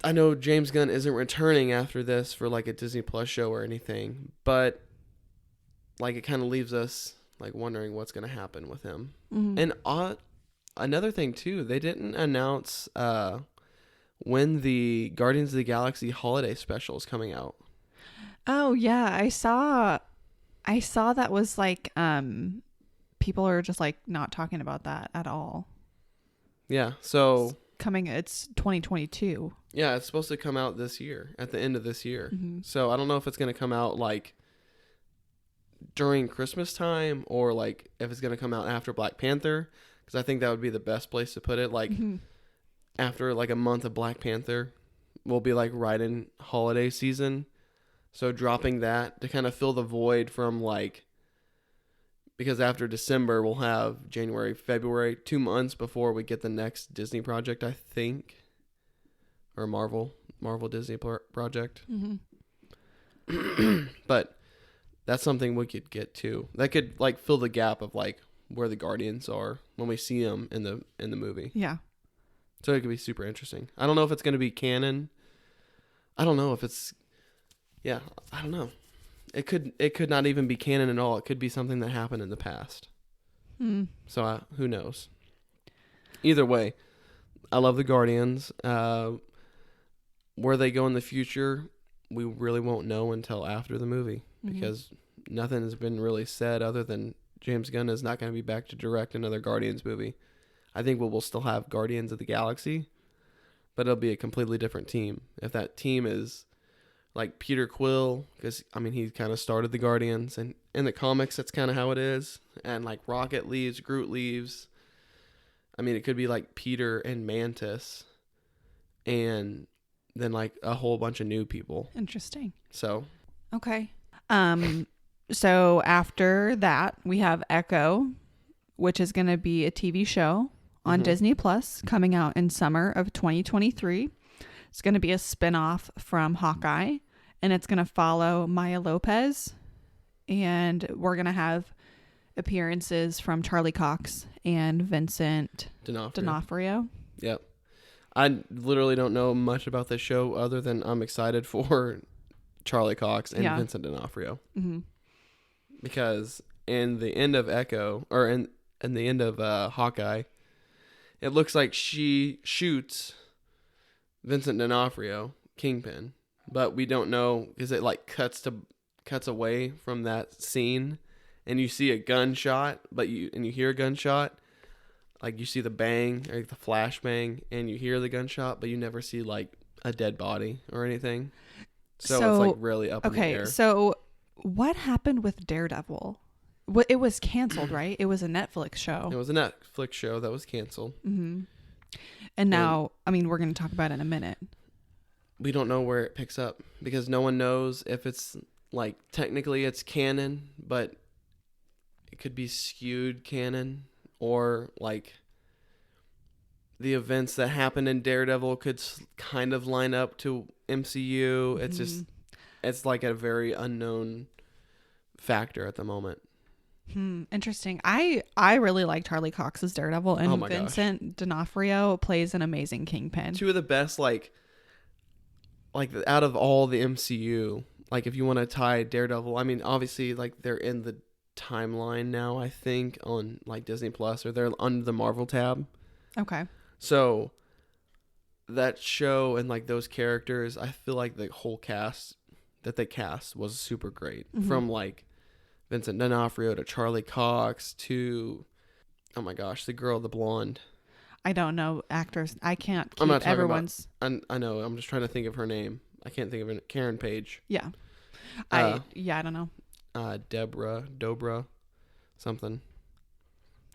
I know James Gunn isn't returning after this for like a Disney Plus show or anything, but like it kind of leaves us like wondering what's going to happen with him. And another thing too, they didn't announce when the Guardians of the Galaxy holiday special is coming out. Oh yeah, I saw that was like people are just like not talking about that at all. Yeah, so it's 2022. Yeah, it's supposed to come out this year, at the end of this year. So I don't know if it's going to come out like during Christmas time, or like if it's going to come out after Black Panther, because I think that would be the best place to put it. Like after like a month of Black Panther, we'll be like right in holiday season. So dropping that to kind of fill the void from like, because after December we'll have January, February, 2 months before we get the next Disney project, I think, or Marvel Disney project. But that's something we could get to. That could like fill the gap of like where the Guardians are when we see them in the movie. Yeah. So it could be super interesting. I don't know if it's going to be canon. I don't know if it's. Yeah, I don't know. It could not even be canon at all. It could be something that happened in the past. So who knows? Either way, I love the Guardians. Where they go in the future, we really won't know until after the movie, because nothing has been really said other than James Gunn is not going to be back to direct another Guardians movie. I think we'll still have Guardians of the Galaxy, but it'll be a completely different team. If that team is like Peter Quill, because I mean he kind of started the Guardians, and in the comics that's kind of how it is. And like Rocket leaves, Groot leaves. I mean it could be like Peter and Mantis, and then like a whole bunch of new people. Interesting. So okay. So after that we have Echo, which is going to be a TV show on Disney Plus coming out in summer of 2023. It's going to be a spinoff from Hawkeye, and it's going to follow Maya Lopez, and we're going to have appearances from Charlie Cox and Vincent D'Onofrio. Yep. I literally don't know much about this show other than I'm excited for Charlie Cox and Vincent D'Onofrio. Because in the end of Echo, or in the end of Hawkeye, it looks like she shoots Vincent D'Onofrio, Kingpin, but we don't know because it like cuts away from that scene, and you see a gunshot, but you hear a gunshot, like you see the bang or the flash bang, and you hear the gunshot, but you never see like a dead body or anything. So it's like really up in the air. So what happened with Daredevil? It was canceled, right? It was a Netflix show. It was a Netflix show that was canceled. And now, I mean, we're going to talk about it in a minute. We don't know where it picks up because no one knows if it's like technically it's canon, but it could be skewed canon, or like the events that happen in Daredevil could kind of line up to MCU. It's just, it's like a very unknown factor at the moment. Interesting. I really liked Harley Cox's Daredevil, and Vincent D'Onofrio plays an amazing Kingpin. Two of the best, like out of all the MCU, like if you want to tie Daredevil, I mean, obviously like they're in the timeline now, I think, on like Disney Plus, or they're under the Marvel tab. Okay. So that show and like those characters, I feel like the whole cast that they cast was super great. From like Vincent D'Onofrio to Charlie Cox to, oh my gosh, the girl, the blonde. I don't know actors. I can't keep everyone's. I know. I'm just trying to think of her name. I can't think of it. Karen Page. Yeah. I don't know. Dobra, something.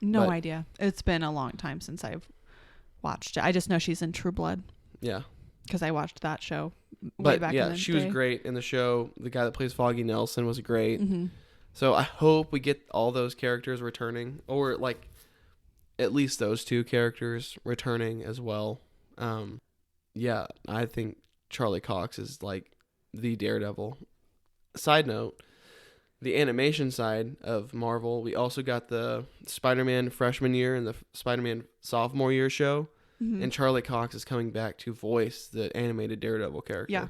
No idea. It's been a long time since I've watched it. I just know she's in True Blood. Yeah. Because I watched that show way back in the day. She was great in the show. The guy that plays Foggy Nelson was great. So I hope we get all those characters returning, or like at least those two characters returning as well. Yeah, I think Charlie Cox is like the Daredevil. Side note, the animation side of Marvel, we also got the Spider-Man freshman year and the Spider-Man sophomore year show. And Charlie Cox is coming back to voice the animated Daredevil character. Yeah.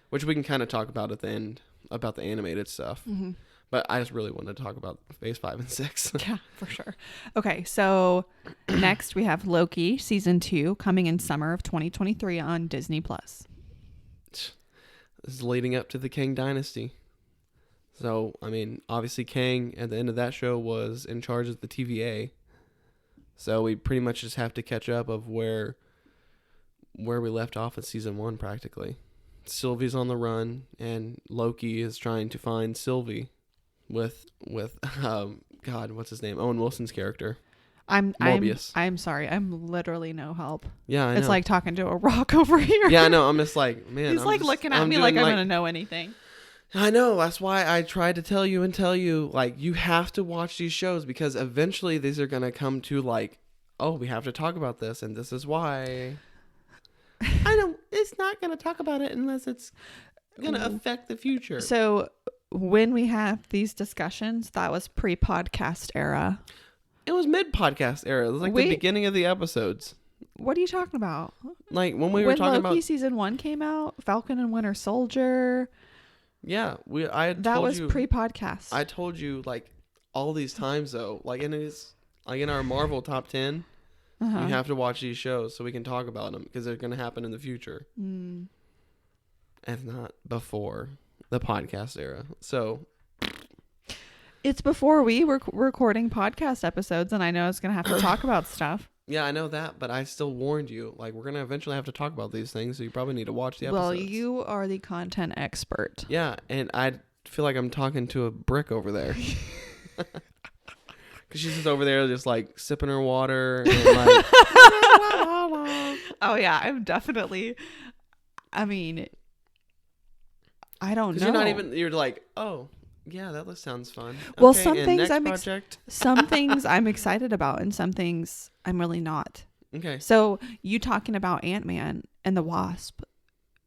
Which we can kind of talk about at the end, about the animated stuff. But I just really wanted to talk about Phase 5 and 6. Yeah, for sure. Okay, so next we have Loki Season 2 coming in summer of 2023 on Disney+. Plus. This is leading up to the Kang Dynasty. So, I mean, obviously Kang at the end of that show was in charge of the TVA. So we pretty much just have to catch up of where we left off at Season 1 practically. Sylvie's on the run, and Loki is trying to find Sylvie with God, what's his name? Owen Wilson's character. Morbius. I'm sorry. I'm literally no help. Yeah, I know. It's like talking to a rock over here. Yeah, I know. I'm just like, man. He's looking at me like I'm going to know anything. I know. That's why I tried to tell you, like, you have to watch these shows because eventually these are going to come to like, oh, we have to talk about this, and this is why. I know. It's not going to talk about it unless it's going to affect the future. So when we have these discussions, that was pre-podcast era. It was mid-podcast era. It was like the beginning of the episodes. What are you talking about? Like when we were talking about Loki Season 1 came out, Falcon and Winter Soldier. Yeah, that was pre-podcast. I told you like all these times though, like in our Marvel top 10, you have to watch these shows so we can talk about them because they're going to happen in the future. If not before the podcast era. So it's before we were recording podcast episodes, and I know I was going to have to talk about stuff. Yeah, I know that, but I still warned you. Like, we're going to eventually have to talk about these things, so you probably need to watch the episodes. Well, you are the content expert. Yeah, and I feel like I'm talking to a brick over there. Because she's just over there just, like, sipping her water. And, like, oh, yeah, I'm definitely... I mean, I don't know. You're like, oh... Yeah, that sounds fun. Well, okay, some things I'm excited about, and some things I'm really not. Okay. So you talking about Ant-Man and the Wasp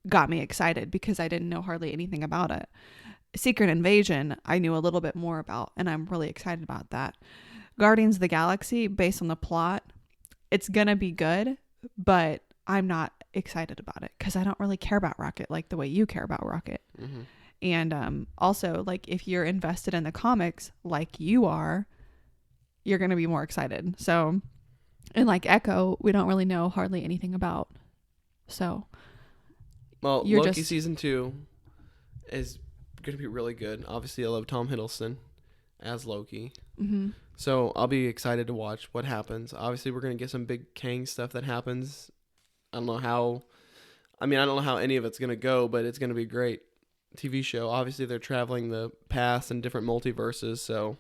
got me excited because I didn't know hardly anything about it. Secret Invasion, I knew a little bit more about, and I'm really excited about that. Guardians of the Galaxy, based on the plot, it's gonna be good, but I'm not excited about it because I don't really care about Rocket like the way you care about Rocket. And also, like, if you're invested in the comics like you are, you're going to be more excited. So, and like Echo, we don't really know hardly anything about. So, well, Loki Season 2 is going to be really good. Obviously, I love Tom Hiddleston as Loki. So, I'll be excited to watch what happens. Obviously, we're going to get some big Kang stuff that happens. I don't know how any of it's going to go, but it's going to be great. TV show. Obviously, they're traveling the past and different multiverses, so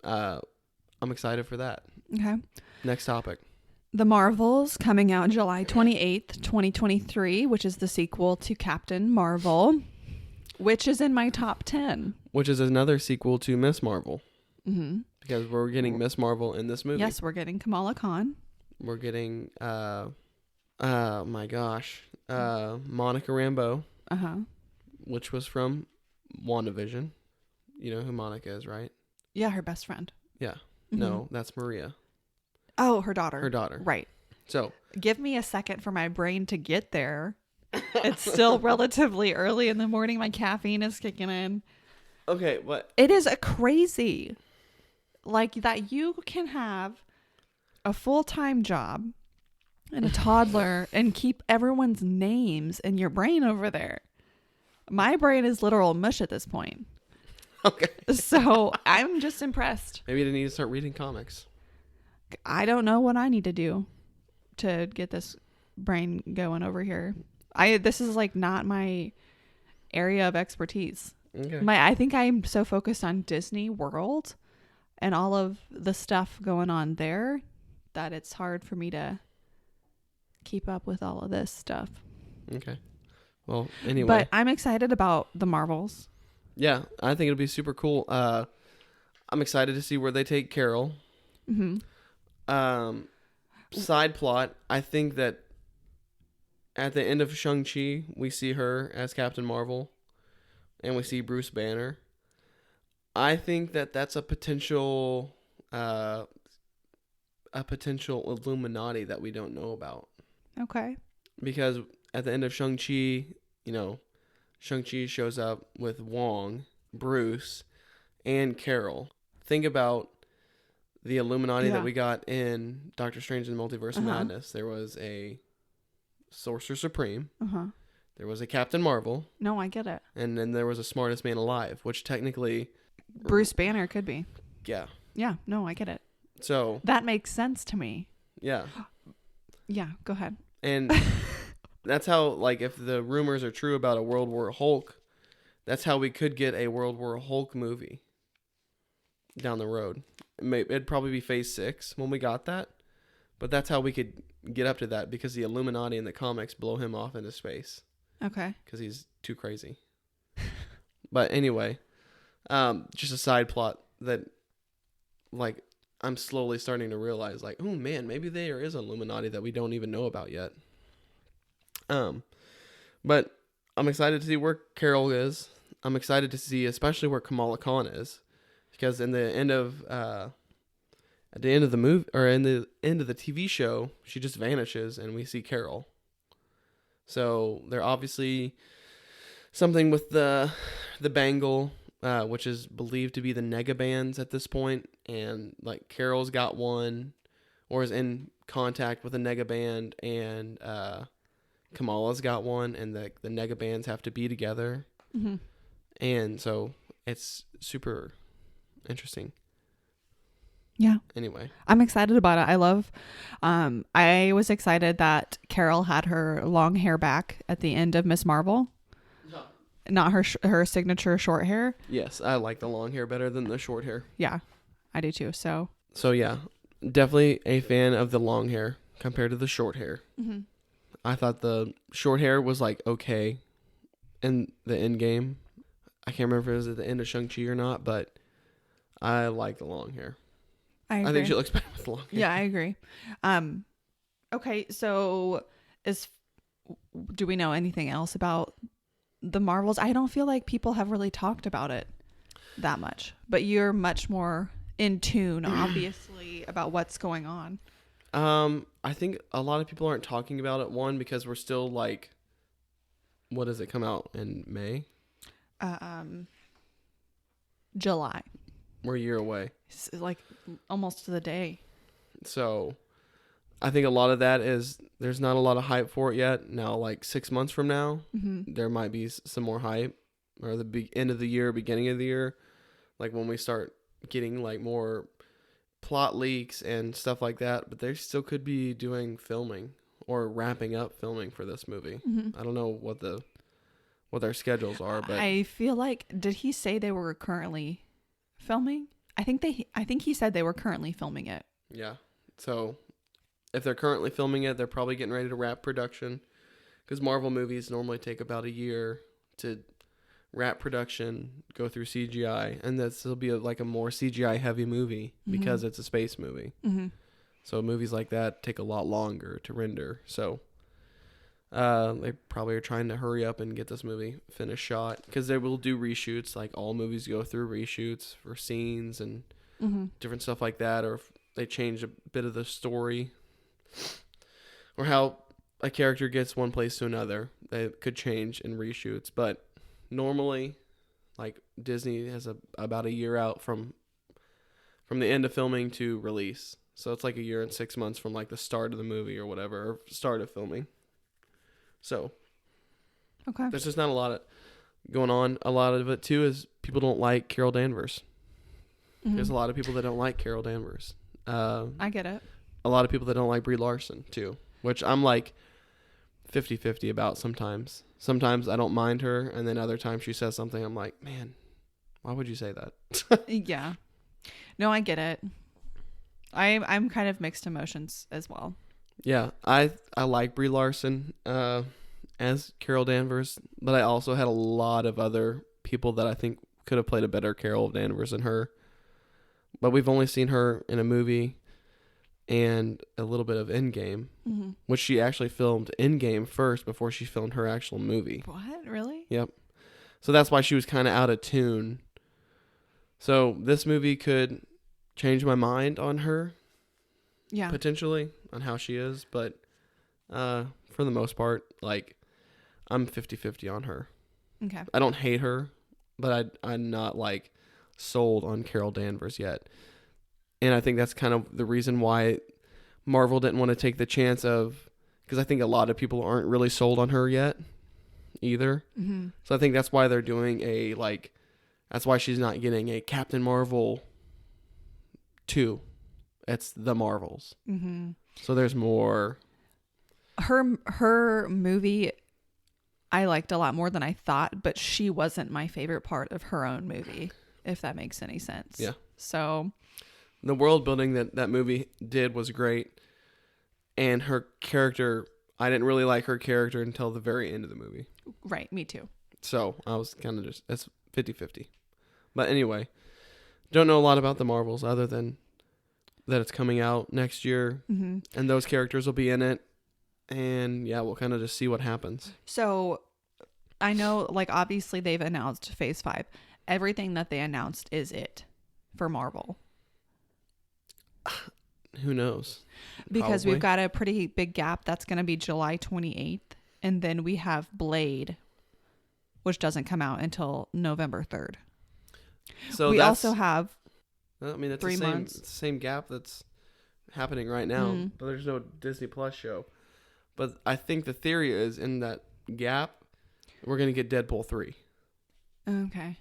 I'm excited for that. Okay. Next topic. The Marvels coming out July 28th, 2023, which is the sequel to Captain Marvel, which is in my top 10. Which is another sequel to Miss Marvel. Mm-hmm. Because we're getting Miss Marvel in this movie. Yes, we're getting Kamala Khan. We're getting, Monica Rambeau, which was from WandaVision. You know who Monica is, right? Yeah, her best friend. Yeah. Mm-hmm. No, that's Maria. Oh, her daughter. Her daughter. Right. So give me a second for my brain to get there. It's still relatively early in the morning. My caffeine is kicking in. Okay, what? It is a crazy, like, that you can have a full-time job and a toddler and keep everyone's names in your brain over there. My brain is literal mush at this point. Okay. So I'm just impressed. Maybe you need to start reading comics. I don't know what I need to do to get this brain going over here. This is like not my area of expertise. Okay. I think I'm so focused on Disney World and all of the stuff going on there that it's hard for me to keep up with all of this stuff. Okay. Well, anyway. But I'm excited about the Marvels. Yeah, I think it'll be super cool. I'm excited to see where they take Carol. Mm-hmm. Side plot, I think that at the end of Shang-Chi, we see her as Captain Marvel, and we see Bruce Banner. I think that that's a potential Illuminati that we don't know about. Okay. Because at the end of Shang-Chi, Shang-Chi shows up with Wong, Bruce, and Carol. Think about the Illuminati that we got in Doctor Strange and the Multiverse of Madness. There was a Sorcerer Supreme. There was a Captain Marvel. No, I get it. And then there was a Smartest Man Alive, which technically... Bruce Banner could be. Yeah. Yeah, no, I get it. So... that makes sense to me. Yeah. Yeah, go ahead. And that's how, like, if the rumors are true about a World War Hulk, that's how we could get a World War Hulk movie down the road. It'd probably be Phase 6 when we got that, but that's how we could get up to that, because the Illuminati in the comics blow him off into space. Okay. Because he's too crazy. But anyway, just a side plot that, like, I'm slowly starting to realize, like, oh man, maybe there is an Illuminati that we don't even know about yet. But I'm excited to see where Carol is. I'm excited to see especially where Kamala Khan is, because at the end of the movie, or in the end of the TV show, she just vanishes and we see Carol. So they're obviously something with the bangle, which is believed to be the negabands at this point, and like Carol's got one, or is in contact with a negaband, and Kamala's got one, and the negabands have to be together. Mm-hmm. And so it's super interesting. Yeah. Anyway, I'm excited about it. I was excited that Carol had her long hair back at the end of Miss Marvel. No. Not her signature short hair. Yes, I like the long hair better than the short hair. Yeah, I do too. So yeah, definitely a fan of the long hair compared to the short hair. mm-hmm. I thought the short hair was like okay in the end game. I can't remember if it was at the end of Shang-Chi or not, but I like the long hair. I think she looks better with long hair. Yeah, I agree. Okay, so do we know anything else about the Marvels? I don't feel like people have really talked about it that much, but you're much more in tune, obviously, about what's going on. I think a lot of people aren't talking about it, one, because we're still like, what does it come out in May? July. We're a year away. It's like almost to the day. So I think a lot of that is there's not a lot of hype for it yet. Now, like 6 months from now, there might be some more hype, or the end of the year, beginning of the year, like when we start getting like more plot leaks and stuff like that. But they still could be doing filming or wrapping up filming for this movie. I don't know what their schedules are, but I feel like, did he say they were currently filming? I think he said they were currently filming it. yeah. So if they're currently filming it, they're probably getting ready to wrap production, because Marvel movies normally take about a year to wrap production, go through CGI, and this will be like a more CGI heavy movie because it's a space movie. Mm-hmm. So movies like that take a lot longer to render. So they probably are trying to hurry up and get this movie finished shot, because they will do reshoots. Like all movies go through reshoots for scenes and different stuff like that, or if they change a bit of the story or how a character gets one place to another, they could change in reshoots. But normally, like Disney has about a year out from the end of filming to release. So it's like a year and 6 months from like the start of the movie or whatever, or start of filming. So Okay. there's just not a lot of going on. A lot of it too is people don't like Carol Danvers. There's a lot of people that don't like Carol Danvers. I get it. A lot of people that don't like Brie Larson too, which I'm like 50-50 about sometimes. Sometimes I don't mind her, and then other times she says something I'm like, man, why would you say that? Yeah. No, I get it. I'm kind of mixed emotions as well. Yeah, I like Brie Larson as Carol Danvers, but I also had a lot of other people that I think could have played a better Carol Danvers than her. But we've only seen her in a movie and a little bit of Endgame, which she actually filmed Endgame first before she filmed her actual movie. What? Really? Yep. So that's why she was kind of out of tune. So this movie could change my mind on her. Yeah. Potentially on how she is, but for the most part, like I'm 50-50 on her. Okay. I don't hate her, but I'm not like sold on Carol Danvers yet. And I think that's kind of the reason why Marvel didn't want to take the chance of, because I think a lot of people aren't really sold on her yet either. So I think that's why they're doing that's why she's not getting a Captain Marvel 2. It's the Marvels. So there's more. Her movie I liked a lot more than I thought, but she wasn't my favorite part of her own movie, if that makes any sense. Yeah. So the world building that movie did was great. And her character, I didn't really like her character until the very end of the movie. Right, me too. So I was kind of just, it's 50-50. But anyway, don't know a lot about the Marvels other than that it's coming out next year, and those characters will be in it, and yeah, we'll kind of just see what happens. So I know, like, obviously they've announced Phase 5. Everything that they announced is it for Marvel. Who knows? Because Probably. we've got a pretty big gap. That's going to be July 28th, and then we have Blade, which doesn't come out until November 3rd. So we also have I mean, it's 3 the same, months. it's the same gap that's happening right now, but there's no Disney Plus show. But I think the theory is in that gap, we're going to get Deadpool 3. Okay.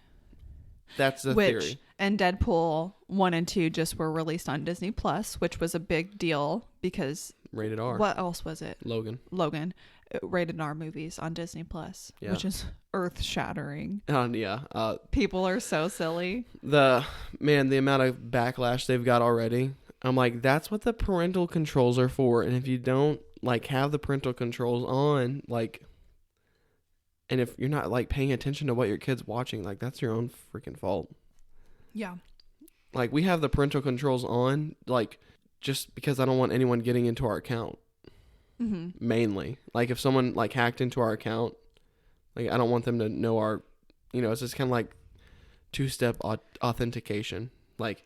That's the theory. And Deadpool 1 and 2 just were released on Disney Plus, which was a big deal because Rated R. what else was it? Logan. Rated R movies on Disney Plus, Yeah. which is earth shattering. Yeah. People are so silly. The amount of backlash they've got already. I'm like, that's what the parental controls are for. And if you don't like have the parental controls on, like, and if you're not like paying attention to what your kid's watching, like that's your own freaking fault. Yeah. Like we have the parental controls on, like just because I don't want anyone getting into our account. Mainly, like if someone like hacked into our account, like I don't want them to know our, it's just kind of like 2-step authentication. Like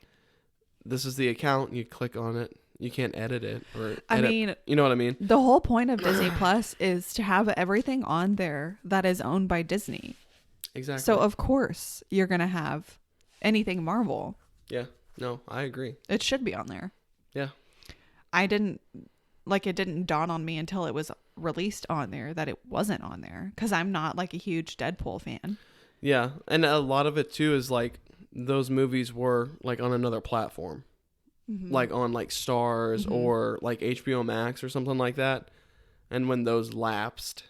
this is the account, you click on it, you can't edit it or you know what I mean? The whole point of Disney Plus is to have everything on there that is owned by Disney. Exactly. So of course you're going to have anything Marvel. Yeah. No, I agree. It should be on there. Yeah. It didn't dawn on me until it was released on there that it wasn't on there, because I'm not like a huge Deadpool fan. Yeah. And a lot of it too is like those movies were like on another platform, like on like Stars or like HBO Max or something like that. And when those lapsed,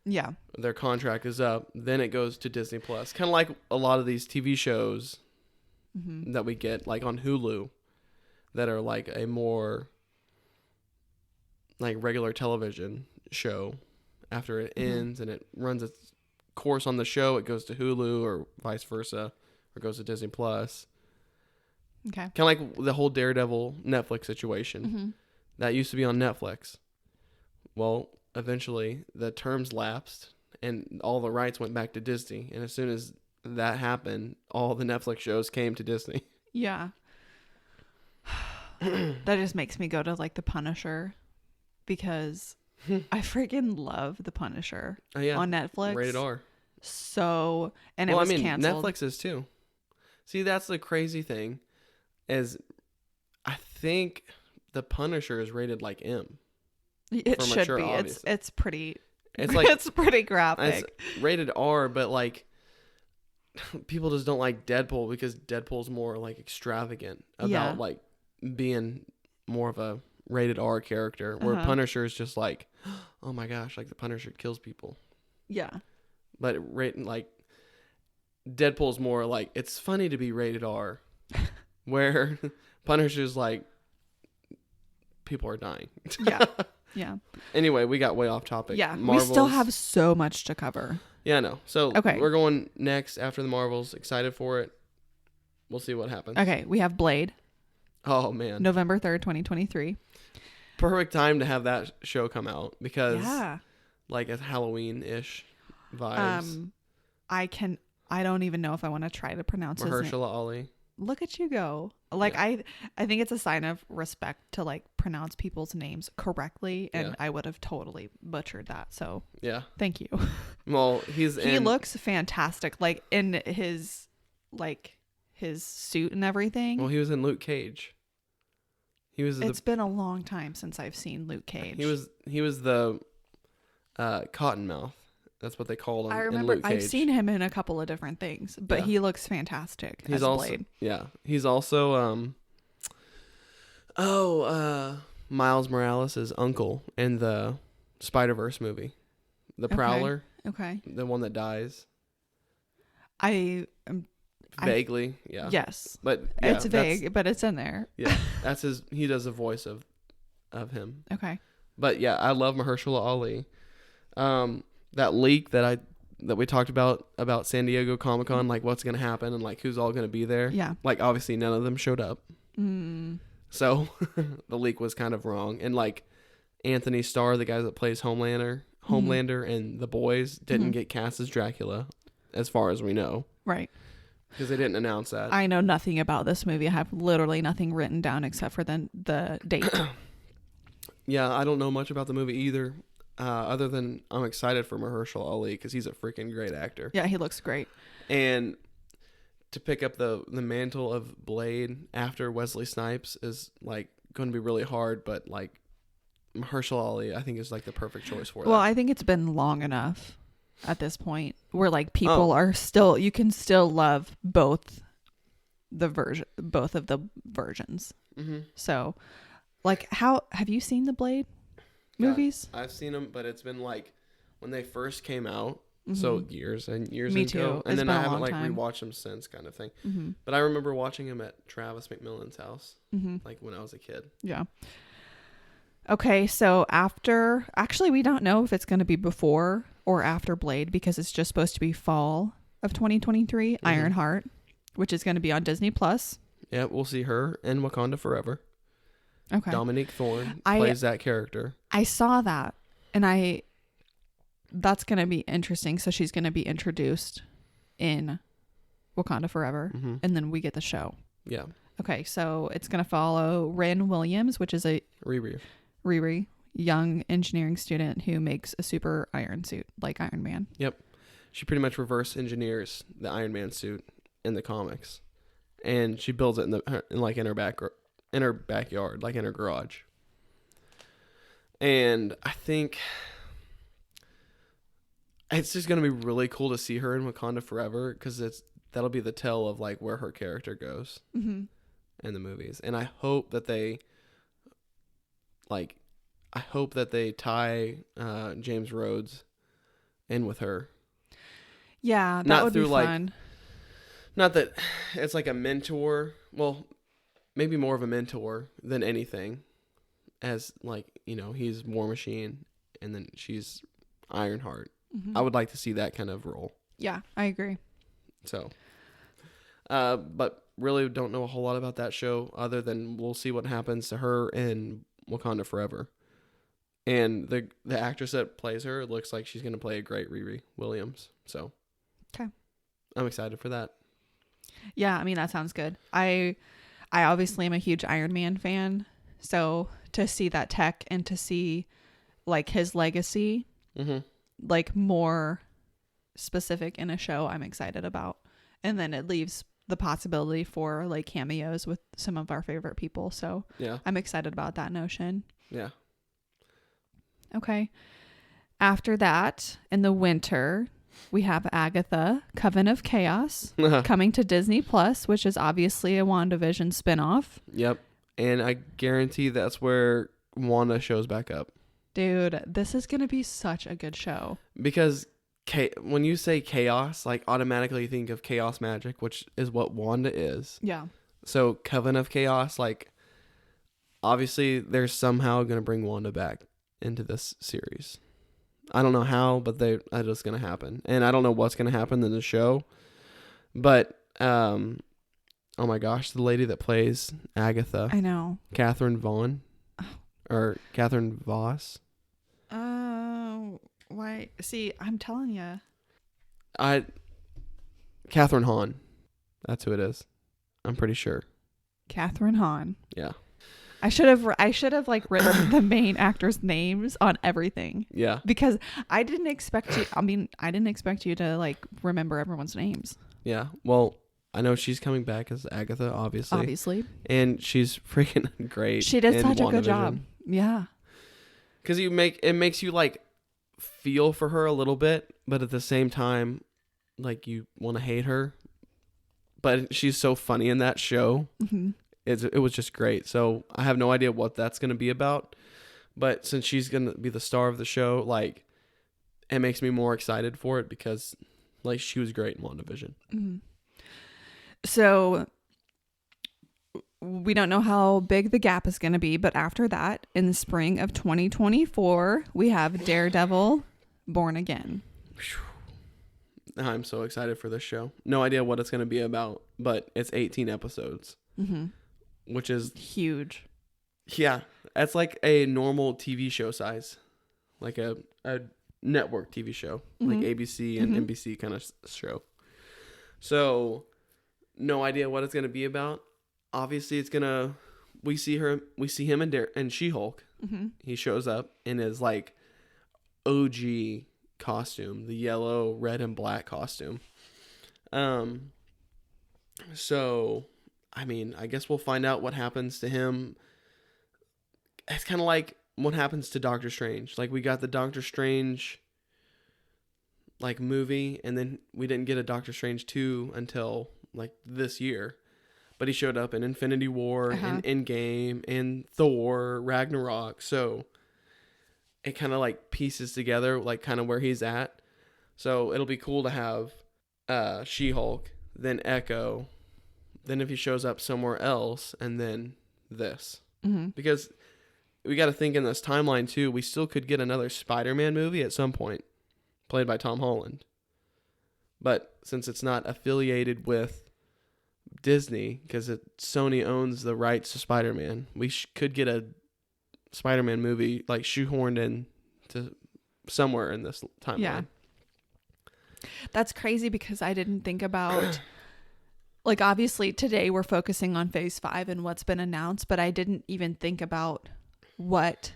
yeah, their contract is up, then it goes to Disney Plus. Kind of like a lot of these TV shows that we get like on Hulu that are like a more like regular television show after it ends and it runs its course on the show. It goes to Hulu or vice versa, or goes to Disney Plus. Okay. Kind of like the whole Daredevil Netflix situation. That used to be on Netflix. Well, eventually the terms lapsed and all the rights went back to Disney. And as soon as that happened, all the Netflix shows came to Disney. Yeah. That just makes me go to like The Punisher, because I freaking love The Punisher on Netflix. Rated R. So, and it was canceled. Netflix is too. See, that's the crazy thing, is I think The Punisher is rated like M. It should mature, be. obviously. It's pretty. It's like it's pretty graphic. It's rated R, but like people just don't like Deadpool because Deadpool's more like extravagant about like being more of a rated R character, where Punisher is just like, oh my gosh, like the Punisher kills people. Yeah. But like Deadpool's more like, it's funny to be rated R, where Punisher's like, people are dying. Yeah. Yeah. Anyway, we got way off topic. Yeah. Marvels. We still have so much to cover. Yeah, I know. So okay, we're going next after the Marvels. Excited for it. We'll see what happens. Okay. We have Blade. Oh, man. November 3rd, 2023. Perfect time to have that show come out because like it's Halloween-ish vibes. I don't even know if I want to try to pronounce his name. Mahershala Ali. Look at you go. Like I think it's a sign of respect to like pronounce people's names correctly, and I would have totally butchered that. So thank you. Well, he looks fantastic, like in his suit and everything. Well, he was in Luke Cage. It's been a long time since I've seen Luke Cage. He was the Cottonmouth. That's what they called him. I remember in Luke Cage. I've seen him in a couple of different things, but he looks fantastic. He's as also Blade. He's also Miles Morales' uncle in the Spider-Verse movie, the Prowler. Okay. The one that dies. Vaguely, yeah. Yes, but it's vague, but it's in there. Yeah, that's his. He does the voice of him. Okay. But yeah, I love Mahershala Ali. That leak that we talked about San Diego Comic-Con, like what's gonna happen and like who's all gonna be there. Yeah. Like obviously none of them showed up. So the leak was kind of wrong, and like Anthony Starr, the guy that plays Homelander and The Boys, didn't get cast as Dracula, as far as we know. Right. Because they didn't announce that. I know nothing about this movie. I have literally nothing written down except for the date. Yeah, I don't know much about the movie either, other than I'm excited for Mahershala Ali because he's a freaking great actor. Yeah, he looks great. And to pick up the mantle of Blade after Wesley Snipes is like going to be really hard, but like Mahershala Ali, I think is like the perfect choice for that. Well, I think it's been long enough at this point where like people are still, you can still love both of the versions. So like, how have you seen the Blade movies? I've seen them, but it's been like when they first came out, so years and years Me ago, too. and then been I a haven't long like time. rewatched them since, kind of thing. But I remember watching him at Travis McMillan's house, like when I was a kid. Yeah. Okay, so actually we don't know if it's going to be before or after Blade because it's just supposed to be fall of 2023. Ironheart, which is going to be on Disney Plus. Yeah, we'll see her in Wakanda Forever. Okay. Dominique Thorne plays that character. I saw that, and that's going to be interesting. So she's going to be introduced in Wakanda Forever, and then we get the show. Yeah. Okay, so it's going to follow Ren Williams, which is a Riri, young engineering student who makes a super iron suit like Iron Man. Yep. She pretty much reverse engineers the Iron Man suit in the comics, and she builds it in her backyard, like in her garage. And I think it's just going to be really cool to see her in Wakanda Forever because that'll be the tell of like where her character goes in the movies. And I hope that they tie James Rhodes in with her. Yeah, that would be fun. Not that it's like a mentor. Well, maybe more of a mentor than anything. as like, you know, he's War Machine and then she's Ironheart. Mm-hmm. I would like to see that kind of role. Yeah, I agree. So, but really don't know a whole lot about that show other than we'll see what happens to her in Wakanda Forever. And the actress that plays her looks like she's going to play a great Riri Williams. So, okay, I'm excited for that. Yeah, I mean, that sounds good. I obviously am a huge Iron Man fan. So to see that tech and to see like his legacy, like more specific in a show, I'm excited about. And then it leaves the possibility for like cameos with some of our favorite people. So yeah, I'm excited about that notion. Yeah. Okay. After that, in the winter, we have Agatha, Coven of Chaos, coming to Disney Plus, which is obviously a WandaVision spinoff. Yep. And I guarantee that's where Wanda shows back up. Dude, this is going to be such a good show. Because when you say chaos, like automatically you think of chaos magic, which is what Wanda is. Yeah. So Coven of Chaos, like obviously they're somehow going to bring Wanda back into this series. I don't know how, but that is going to happen. And I don't know what's going to happen in the show. But, oh my gosh, the lady that plays Agatha. I know. Catherine Vaughn. Or Catherine Voss. Why? See, I'm telling you. Catherine Hahn. That's who it is. I'm pretty sure. Catherine Hahn. Yeah. I should have like written the main actors' names on everything. Yeah. Because I didn't expect you to like remember everyone's names. Yeah. Well, I know she's coming back as Agatha, obviously. Obviously. And she's freaking great. She did such a good job. Yeah. Because it makes you like feel for her a little bit, but at the same time, like you want to hate her. But she's so funny in that show. Mm-hmm. It was just great. So I have no idea what that's going to be about. But since she's going to be the star of the show, like it makes me more excited for it because like she was great in WandaVision. Mm-hmm. So we don't know how big the gap is going to be, but after that, in the spring of 2024, we have Daredevil Born Again. I'm so excited for this show. No idea what it's going to be about, but it's 18 episodes. Mm-hmm. Which is huge. Yeah, that's like a normal TV show size, like a network TV show, like ABC and NBC kind of show. So, no idea what it's gonna be about. Obviously, we see him and She-Hulk. Mm-hmm. He shows up in his like OG costume, the yellow, red, and black costume. So. I mean, I guess we'll find out what happens to him. It's kind of like what happens to Doctor Strange. Like we got the Doctor Strange like movie, and then we didn't get a Doctor Strange 2 until like this year. But he showed up in Infinity War and Endgame and Thor, Ragnarok. So it kind of like pieces together like kind of where he's at. So it'll be cool to have She-Hulk, then Echo, then if he shows up somewhere else, and then this. Mm-hmm. Because we got to think in this timeline, too, we still could get another Spider-Man movie at some point, played by Tom Holland. But since it's not affiliated with Disney, because Sony owns the rights to Spider-Man, we could get a Spider-Man movie like shoehorned in to somewhere in this timeline. Yeah. That's crazy because I didn't think about... Like, obviously, today we're focusing on Phase 5 and what's been announced, but I didn't even think about what's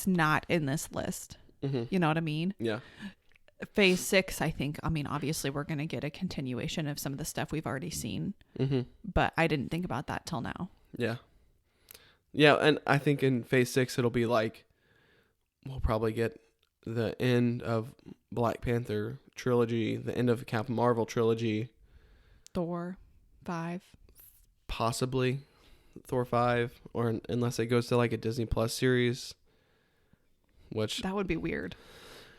not in this list. Mm-hmm. You know what I mean? Yeah. Phase 6, obviously we're going to get a continuation of some of the stuff we've already seen, but I didn't think about that till now. Yeah. Yeah, and I think in Phase 6 it'll be like, we'll probably get the end of Black Panther trilogy, the end of Captain Marvel trilogy, Thor 5. Possibly Thor 5, or unless it goes to like a Disney Plus series, which that would be weird.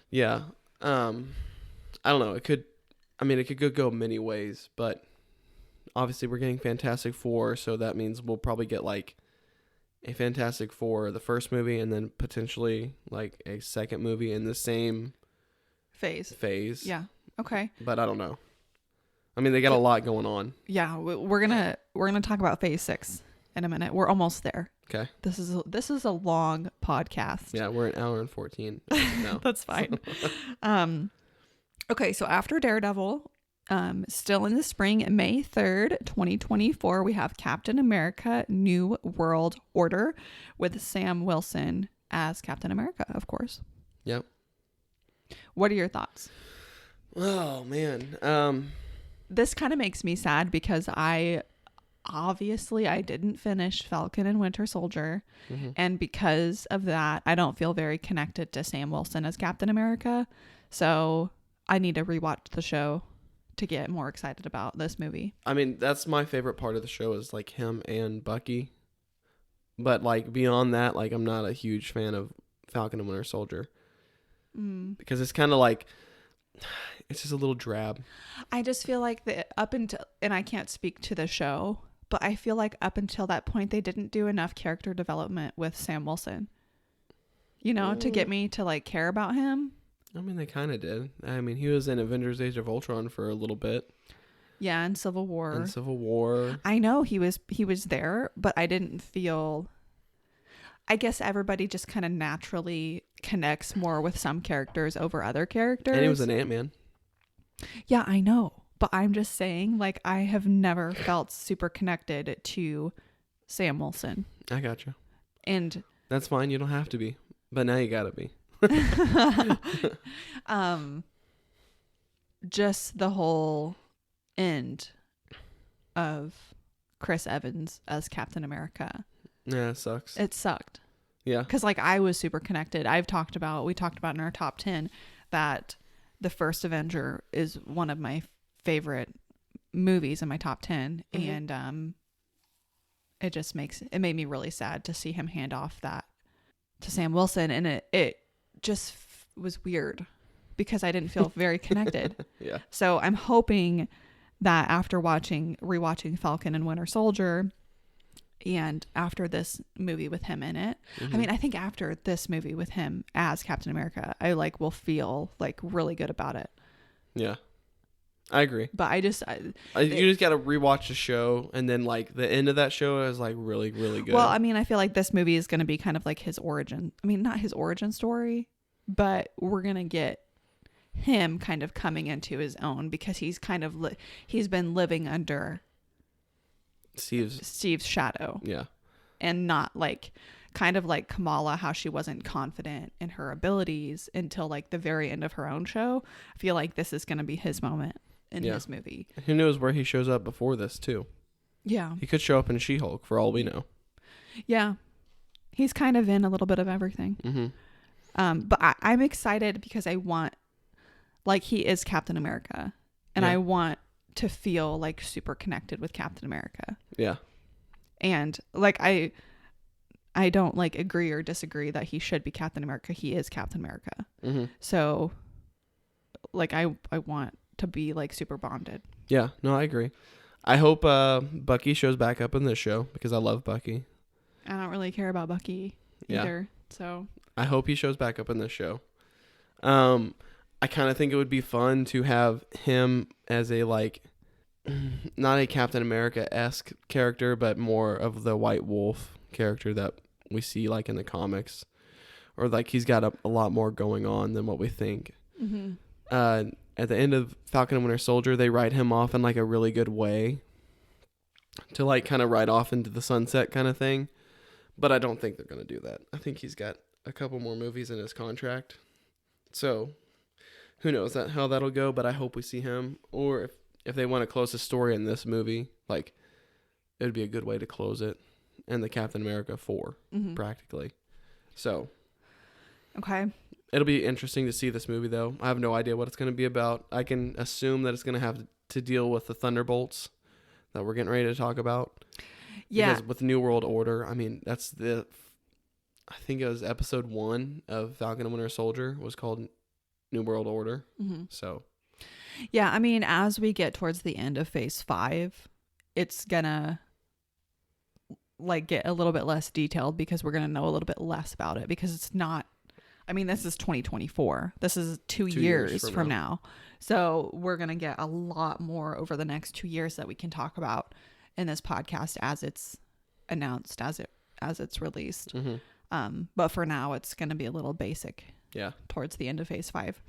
Yeah. I don't know. It could go many ways, but obviously we're getting Fantastic Four, so that means we'll probably get like a Fantastic Four, the first movie, and then potentially like a second movie in the same phase. Yeah. Okay. But I don't know. I mean, they got a lot going on. Yeah, we're gonna talk about phase 6 in a minute. We're almost there. Okay. This is a long podcast. Yeah, we're an hour and 14 now. That's fine. Okay, so after Daredevil, still in the spring, May 3rd, 2024, we have Captain America: New World Order with Sam Wilson as Captain America, of course. Yep. What are your thoughts? Oh man. This kind of makes me sad because I didn't finish Falcon and Winter Soldier. Mm-hmm. And because of that, I don't feel very connected to Sam Wilson as Captain America. So I need to rewatch the show to get more excited about this movie. I mean, that's my favorite part of the show is like him and Bucky. But like beyond that, like I'm not a huge fan of Falcon and Winter Soldier. Because it's kind of like, it's just a little drab. I just feel like and I can't speak to the show, but I feel like up until that point, they didn't do enough character development with Sam Wilson, to get me to like care about him. I mean, they kind of did. I mean, he was in Avengers Age of Ultron for a little bit. Yeah, and Civil War. I know he was there, but I didn't feel... I guess everybody just kind of naturally connects more with some characters over other characters. And he was an Ant-Man. Yeah, I know. But I'm just saying, like, I have never felt super connected to Sam Wilson. I gotcha. And that's fine. You don't have to be. But now you gotta be. Just the whole end of Chris Evans as Captain America. Yeah, it sucks. It sucked. Yeah. Because like I was super connected. We talked about in our top 10 that the first Avenger is one of my favorite movies in my top 10. Mm-hmm. And it made me really sad to see him hand off that to Sam Wilson. And it just was weird because I didn't feel very connected. Yeah. So I'm hoping that after rewatching Falcon and Winter Soldier, and after this movie with him in it, I mean, I think after this movie with him as Captain America, I like will feel like really good about it. Yeah, I agree. But you just got to rewatch the show, and then like the end of that show is like really, really good. Well, I mean, I feel like this movie is going to be kind of like his origin. I mean, not his origin story, but we're going to get him kind of coming into his own because he's kind of he's been living under Steve's shadow. Yeah. And not like kind of like Kamala, how she wasn't confident in her abilities until like the very end of her own show. I feel like this is going to be his moment in his movie. Who knows where he shows up before this too? Yeah. He could show up in She-Hulk for all we know. Yeah. He's kind of in a little bit of everything. Mm-hmm. But I'm excited because I want, like, he is Captain America. And I want to feel like super connected with Captain America. Yeah. And like I don't like agree or disagree that he should be Captain America. He is Captain America. Mm-hmm. So like I want to be like super bonded. Yeah, no, I agree. I hope Bucky shows back up in this show because I love Bucky. I don't really care about Bucky either. So I hope he shows back up in this show. I kind of think it would be fun to have him as a, like, not a Captain America-esque character, but more of the White Wolf character that we see, like, in the comics. Or, like, he's got a lot more going on than what we think. Mm-hmm. At the end of Falcon and Winter Soldier, they write him off in, like, a really good way to, like, kind of ride off into the sunset kind of thing. But I don't think they're going to do that. I think he's got a couple more movies in his contract. So who knows how that'll go, but I hope we see him. Or if they want to close the story in this movie, like, it would be a good way to close it. And the Captain America 4, practically. So, okay. It'll be interesting to see this movie, though. I have no idea what it's going to be about. I can assume that it's going to have to deal with the Thunderbolts that we're getting ready to talk about. Yeah. Because with New World Order, I mean, I think it was episode 1 of Falcon and Winter Soldier was called New World Order. Mm-hmm. So, yeah, I mean, as we get towards the end of phase 5, it's gonna, like get a little bit less detailed because we're going to know a little bit less about it, because it's not, I mean, this is 2024. This is 2 years from now. So we're going to get a lot more over the next 2 years that we can talk about in this podcast as it's announced, as it's released. But for now, it's going to be a little basic. Yeah. Towards the end of phase 5.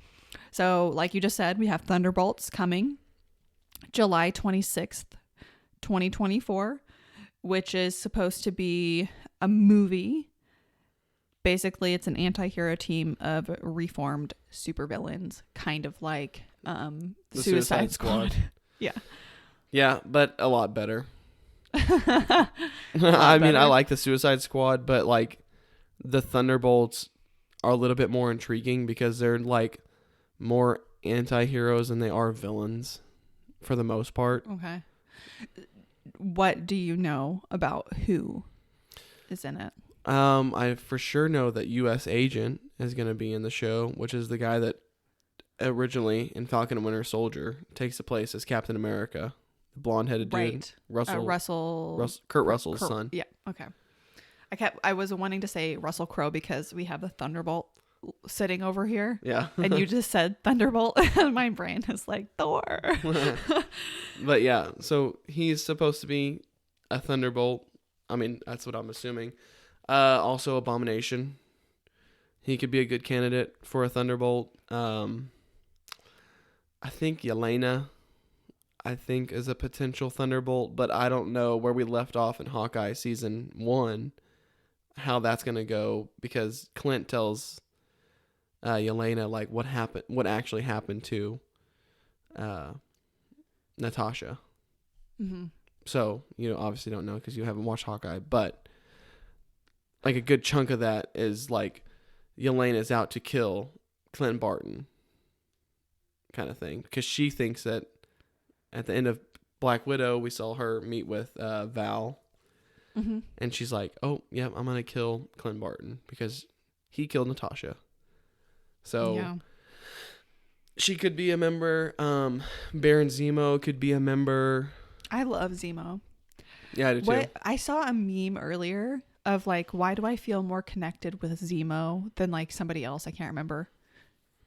So like you just said, we have Thunderbolts coming July 26th, 2024, which is supposed to be a movie. Basically, it's an anti-hero team of reformed supervillains, kind of like the Suicide Squad. Yeah. Yeah, but a lot better. I mean, I like the Suicide Squad, but like the Thunderbolts are a little bit more intriguing because they're like more anti-heroes than they are villains for the most part. Okay. What do you know about who is in it? I for sure know that U.S. Agent is going to be in the show, which is the guy that originally in Falcon and Winter Soldier takes the place as Captain America, the blonde-headed dude, Kurt Russell's son. Yeah. Okay. I was wanting to say Russell Crowe because we have the Thunderbolt sitting over here. Yeah. And you just said Thunderbolt, and my brain is like Thor. But yeah, so he's supposed to be a Thunderbolt. I mean, that's what I'm assuming. Also Abomination. He could be a good candidate for a Thunderbolt. I think Yelena, is a potential Thunderbolt, but I don't know where we left off in Hawkeye season 1, how that's going to go, because Clint tells Yelena like what actually happened to Natasha. Mm-hmm. So you obviously don't know because you haven't watched Hawkeye, but like a good chunk of that is like Yelena's out to kill Clint Barton, kind of thing, because she thinks that at the end of Black Widow we saw her meet with Val. Mm-hmm. And she's like, oh, yeah, I'm going to kill Clint Barton because he killed Natasha. So yeah. She could be a member. Baron Zemo could be a member. I love Zemo. Yeah, I do too. I saw a meme earlier of like, why do I feel more connected with Zemo than like somebody else? I can't remember.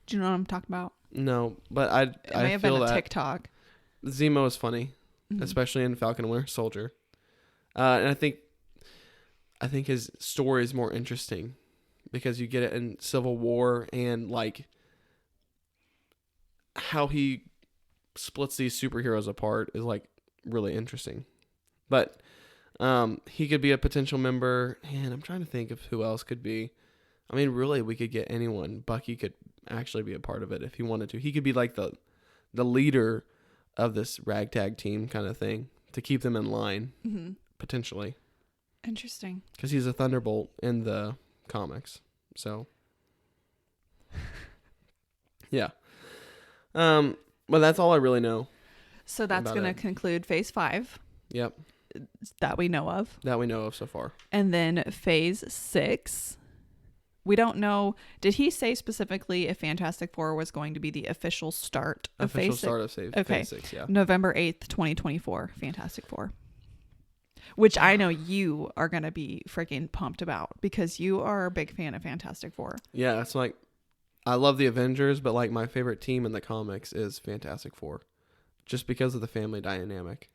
Do you know what I'm talking about? No, but I may have feel been a that TikTok. Zemo is funny, Mm-hmm. especially in Falcon and Winter Soldier. And I think his story is more interesting because you get it in Civil War, and like how he splits these superheroes apart is like really interesting. But he could be a potential member, and I'm trying to think of who else could be. I mean, really, we could get anyone. Bucky could actually be a part of it if he wanted to. He could be like the leader of this ragtag team kind of thing to keep them in line, Mm-hmm. potentially. Interesting. Because he's a Thunderbolt in the comics. So, yeah. Well, that's all I really know. So that's going to conclude phase 5. Yep. That we know of. That we know of so far. And then phase 6. We don't know. Did he say specifically if Fantastic Four was going to be the official start of phase 6? Phase 6, yeah. November 8th, 2024. Fantastic Four. Which I know you are going to be freaking pumped about because you are a big fan of Fantastic Four. Yeah, it's like, I love the Avengers, but like my favorite team in the comics is Fantastic Four. Just because of the family dynamic.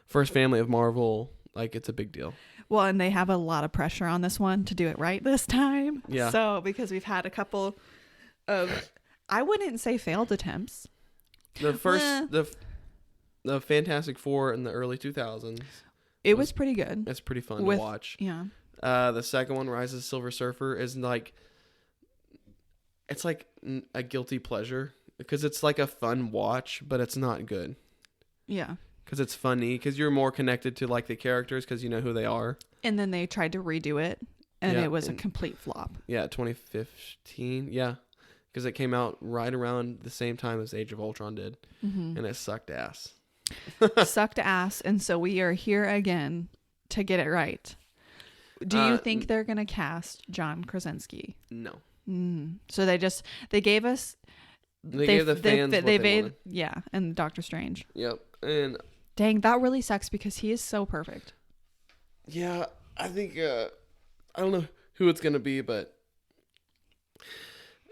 First family of Marvel, like it's a big deal. Well, and they have a lot of pressure on this one to do it right this time. Yeah. So, because we've had a couple of, I wouldn't say failed attempts. The first, the Fantastic Four in the early 2000s. It was pretty good. It's pretty fun to watch. Yeah. The second one, Rise of the Silver Surfer, is like, it's like a guilty pleasure because it's like a fun watch, but it's not good. Yeah. Because it's funny, because you're more connected to like the characters because you know who they are. And then they tried to redo it, and it was a complete flop. Yeah, 2015. Yeah, because it came out right around the same time as Age of Ultron did, and it sucked ass. Sucked ass, and so we are here again to get it right. Do you think they're gonna cast John Krasinski? No. So they gave us. They gave the fans what they wanted. Yeah, and Doctor Strange. Yep, and dang, that really sucks because he is so perfect. Yeah, I think I don't know who it's gonna be, but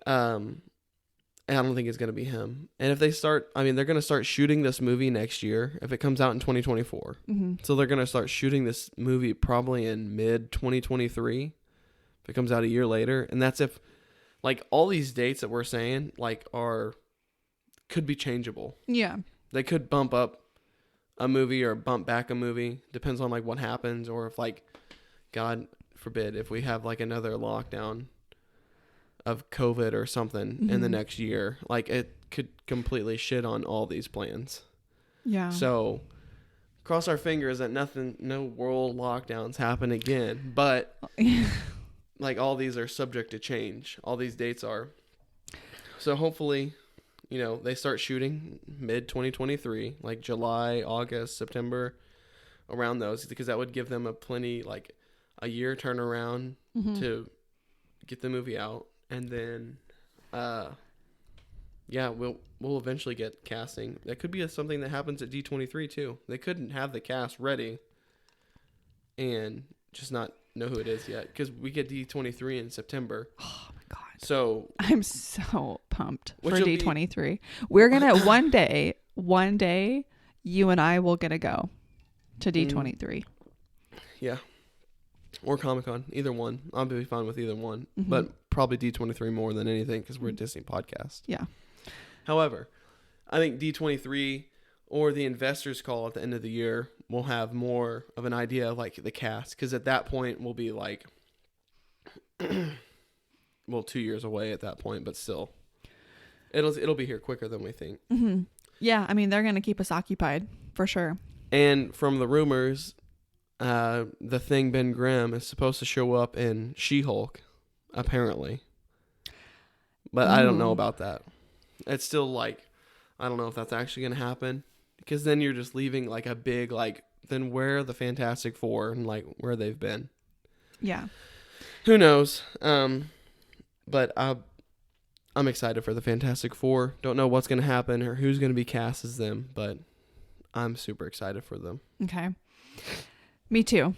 I don't think it's gonna be him. And if they start, I mean, they're gonna start shooting this movie next year if it comes out in 2024. Mm-hmm. So they're gonna start shooting this movie probably in mid 2023 if it comes out a year later. And that's if like all these dates that we're saying like could be changeable. Yeah. They could bump up a movie or bump back a movie. Depends on like what happens, or if like God forbid if we have like another lockdown of COVID or something in the next year, like it could completely shit on all these plans. Yeah. So cross our fingers that no world lockdowns happen again. But like all these are subject to change. All these dates are. So hopefully, they start shooting mid 2023, like July, August, September, around those, because that would give them a year turnaround to get the movie out. And then, we'll eventually get casting. That could be something that happens at D23 too. They couldn't have the cast ready and just not know who it is yet, because we get D23 in September. Oh my God. So I'm so pumped for D23. We're gonna one day, you and I will get to go to D23. Yeah. Or Comic-Con, either one. I'll be fine with either one, but probably D23 more than anything because we're a Disney podcast. Yeah. However, I think D23 or the investors call at the end of the year will have more of an idea of like the cast, because at that point we'll be like, 2 years away at that point, but still, it'll be here quicker than we think. Mm-hmm. Yeah, I mean they're gonna keep us occupied for sure. And from the rumors, the Thing Ben Grimm is supposed to show up in She-Hulk, apparently. But I don't know about that. It's still like, I don't know if that's actually going to happen. Because then you're just leaving like a big, like, then where are the Fantastic Four and like where they've been? Yeah. Who knows? But I'm excited for the Fantastic Four. Don't know what's going to happen or who's going to be cast as them, but I'm super excited for them. Okay. Me too.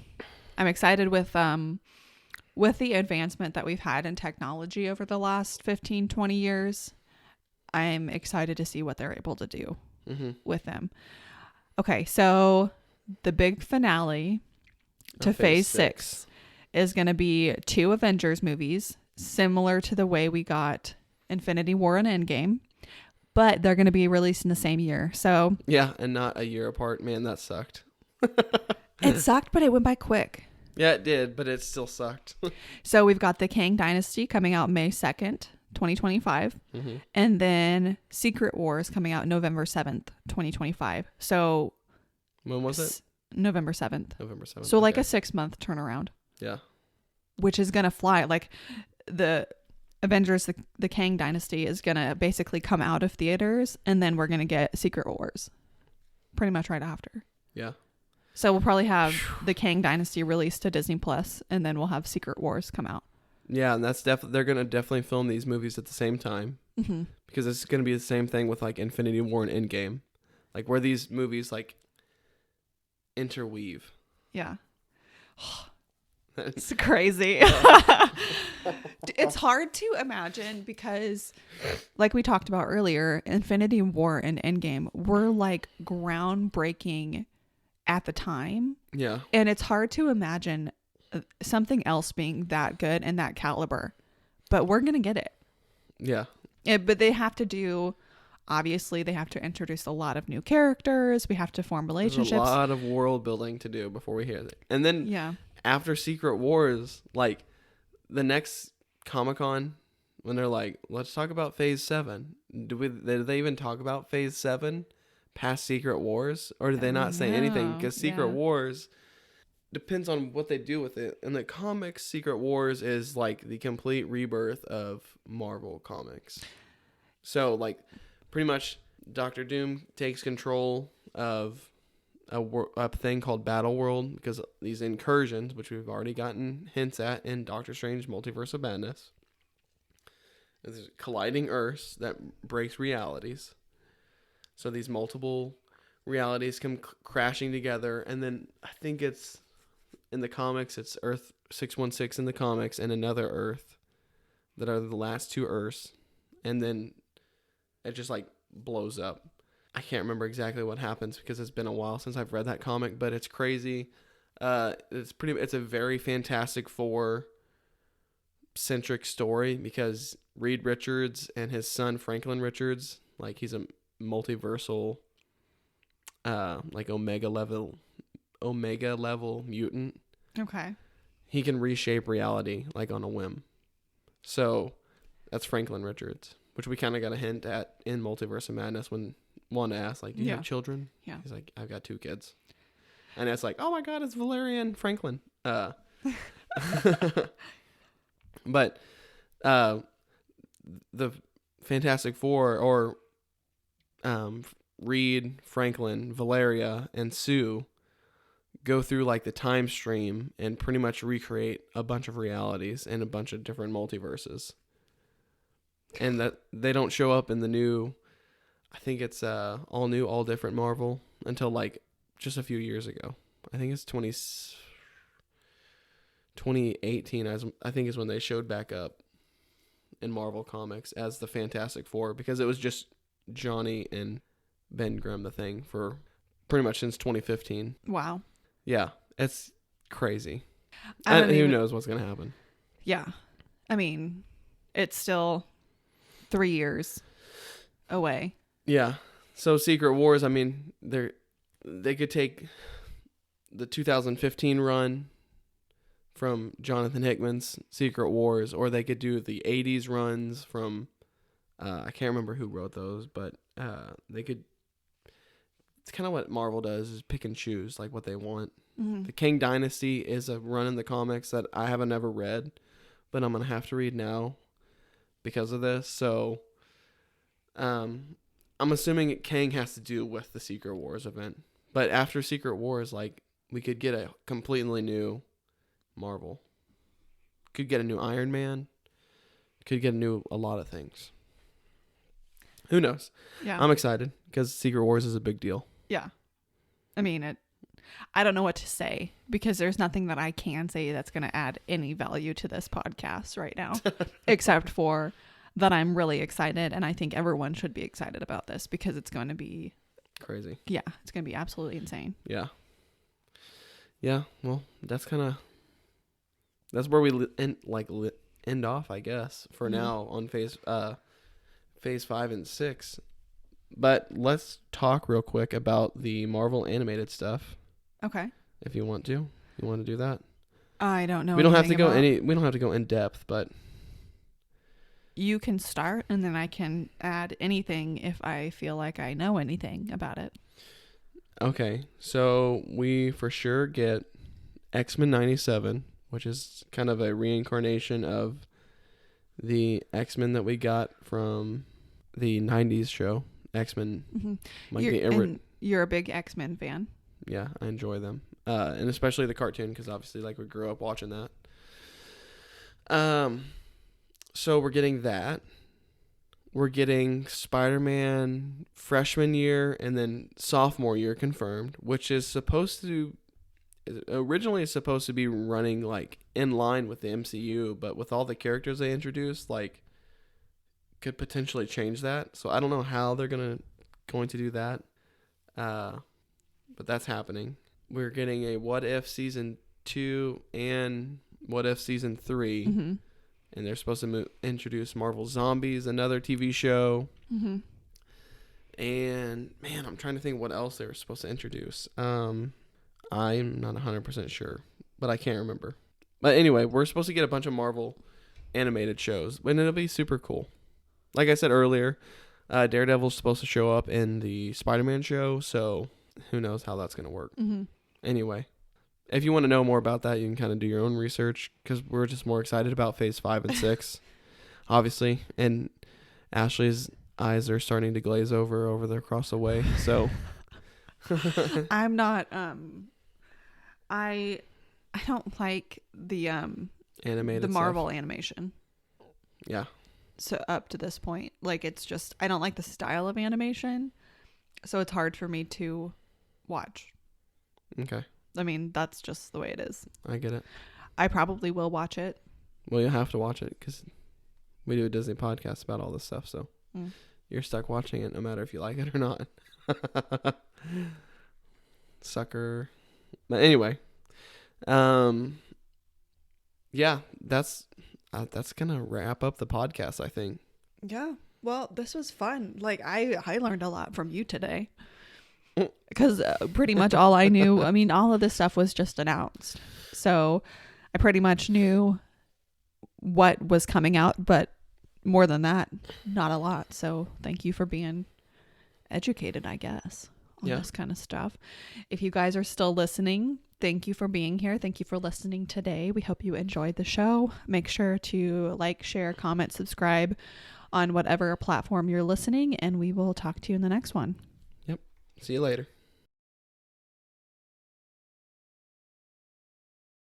I'm excited with the advancement that we've had in technology over the last 15, 20 years. I'm excited to see what they're able to do with them. Okay, so the big finale to Phase 6 is going to be 2 Avengers movies, similar to the way we got Infinity War and Endgame, but they're going to be released in the same year. So yeah, and not a year apart. Man, that sucked. It sucked, but it went by quick. Yeah, it did, but it still sucked. So we've got the Kang Dynasty coming out May 2nd, 2025. And then Secret Wars coming out November 7th, 2025. So when was it? November 7th. November 7th. So like a 6-month turnaround. Yeah. Which is going to fly. Like the Avengers, the Kang Dynasty is going to basically come out of theaters, and then we're going to get Secret Wars pretty much right after. Yeah. So we'll probably have the Kang Dynasty released to Disney Plus, and then we'll have Secret Wars come out. Yeah, and that's they're gonna definitely film these movies at the same time, because it's gonna be the same thing with like Infinity War and Endgame, like where these movies like interweave. Yeah, it's crazy. It's hard to imagine because, like we talked about earlier, Infinity War and Endgame were like groundbreaking at the time. Yeah. And it's hard to imagine something else being that good and that caliber, but we're going to get it. Yeah. But they have to obviously they have to introduce a lot of new characters. We have to form relationships. There's a lot of world building to do before we hear it. And then after Secret Wars, like the next Comic-Con, when they're like, let's talk about Phase 7. Did they even talk about Phase 7? Past Secret Wars, or did they not say anything? Because Secret Wars depends on what they do with it. In the comics, Secret Wars is like the complete rebirth of Marvel Comics. So like pretty much Doctor Doom takes control of a thing called Battle World, because these incursions, which we've already gotten hints at in Doctor Strange Multiverse of Madness, there's colliding Earths that breaks realities. So these multiple realities come crashing together, and then I think it's in the comics, it's Earth 616 in the comics and another Earth that are the last two Earths. And then it just like blows up. I can't remember exactly what happens because it's been a while since I've read that comic, but it's crazy. It's a very Fantastic Four centric story because Reed Richards and his son Franklin Richards, like he's a multiversal, like Omega level mutant. Okay. He can reshape reality like on a whim. So that's Franklin Richards, which we kind of got a hint at in Multiverse of Madness when Wanda asked, like, do you have children? Yeah. He's like, I've got 2 kids. And it's like, oh my God, it's Valerian Franklin. But the Fantastic Four, or Reed, Franklin, Valeria, and Sue go through like the time stream and pretty much recreate a bunch of realities and a bunch of different multiverses. And that they don't show up in the new, I think it's all new, all different Marvel until like just a few years ago. I think it's 2018, I think is when they showed back up in Marvel Comics as the Fantastic Four, because it was just Johnny and Ben Grimm the Thing for pretty much since 2015. Wow. Yeah, it's crazy. Who knows what's going to happen? Yeah. I mean, it's still 3 years away. Yeah. So Secret Wars, I mean, they could take the 2015 run from Jonathan Hickman's Secret Wars, or they could do the 80s runs from, I can't remember who wrote those, but they could, it's kind of what Marvel does, is pick and choose like what they want. Mm-hmm. The King Dynasty is a run in the comics that I haven't ever read, but I'm going to have to read now because of this. So I'm assuming Kang has to do with the Secret Wars event. But after Secret Wars, like, we could get a completely new Marvel. Could get a new Iron Man. Could get a lot of things. Who knows? Yeah. I'm excited because Secret Wars is a big deal. Yeah. I mean, I don't know what to say because there's nothing that I can say that's going to add any value to this podcast right now, except for that I'm really excited, and I think everyone should be excited about this because it's going to be crazy. Yeah, it's going to be absolutely insane. Yeah. Yeah, well, that's where we end off, I guess, for now on phase 5 and 6. But let's talk real quick about the Marvel animated stuff. Okay. If you want to. You want to do that? I don't know. We don't have to go in depth, but you can start and then I can add anything if I feel like I know anything about it. Okay. So we for sure get X-Men 97, which is kind of a reincarnation of the X-Men that we got from the 90s show, X-Men. Mm-hmm. You're a big X-Men fan. Yeah, I enjoy them. And especially the cartoon, because obviously like we grew up watching that. So we're getting that. We're getting Spider-Man freshman year and then sophomore year confirmed, which is originally supposed to be running like in line with the MCU, but with all the characters they introduced, like could potentially change that. So I don't know how they're going to do that. But that's happening. We're getting a What If season 2 and What If season 3. Mm-hmm. And they're supposed to introduce Marvel Zombies, another TV show. Mm-hmm. And man, I'm trying to think what else they were supposed to introduce. I'm not 100% sure, but I can't remember. But anyway, we're supposed to get a bunch of Marvel animated shows, and it'll be super cool. Like I said earlier, Daredevil's supposed to show up in the Spider-Man show, so who knows how that's going to work. Mm-hmm. Anyway, if you want to know more about that, you can kind of do your own research, because we're just more excited about phase 5 and 6, obviously. And Ashley's eyes are starting to glaze over there across the way, so... I'm not, I don't like the animated the Marvel stuff. Animation. Yeah. So up to this point, like, it's just, I don't like the style of animation, so it's hard for me to watch. Okay. I mean, that's just the way it is. I get it. I probably will watch it. Well, you'll have to watch it because we do a Disney podcast about all this stuff. So you're stuck watching it no matter if you like it or not. Sucker. But anyway, yeah, that's gonna wrap up the podcast, I think. Yeah. Well, this was fun. Like I learned a lot from you today. Because pretty much all I knew, I mean, all of this stuff was just announced. So I pretty much knew what was coming out, but more than that, not a lot. So thank you for being educated, I guess, on this kind of stuff. If you guys are still listening, thank you for being here. Thank you for listening today. We hope you enjoyed the show. Make sure to like, share, comment, subscribe on whatever platform you're listening, and we will talk to you in the next one. See you later.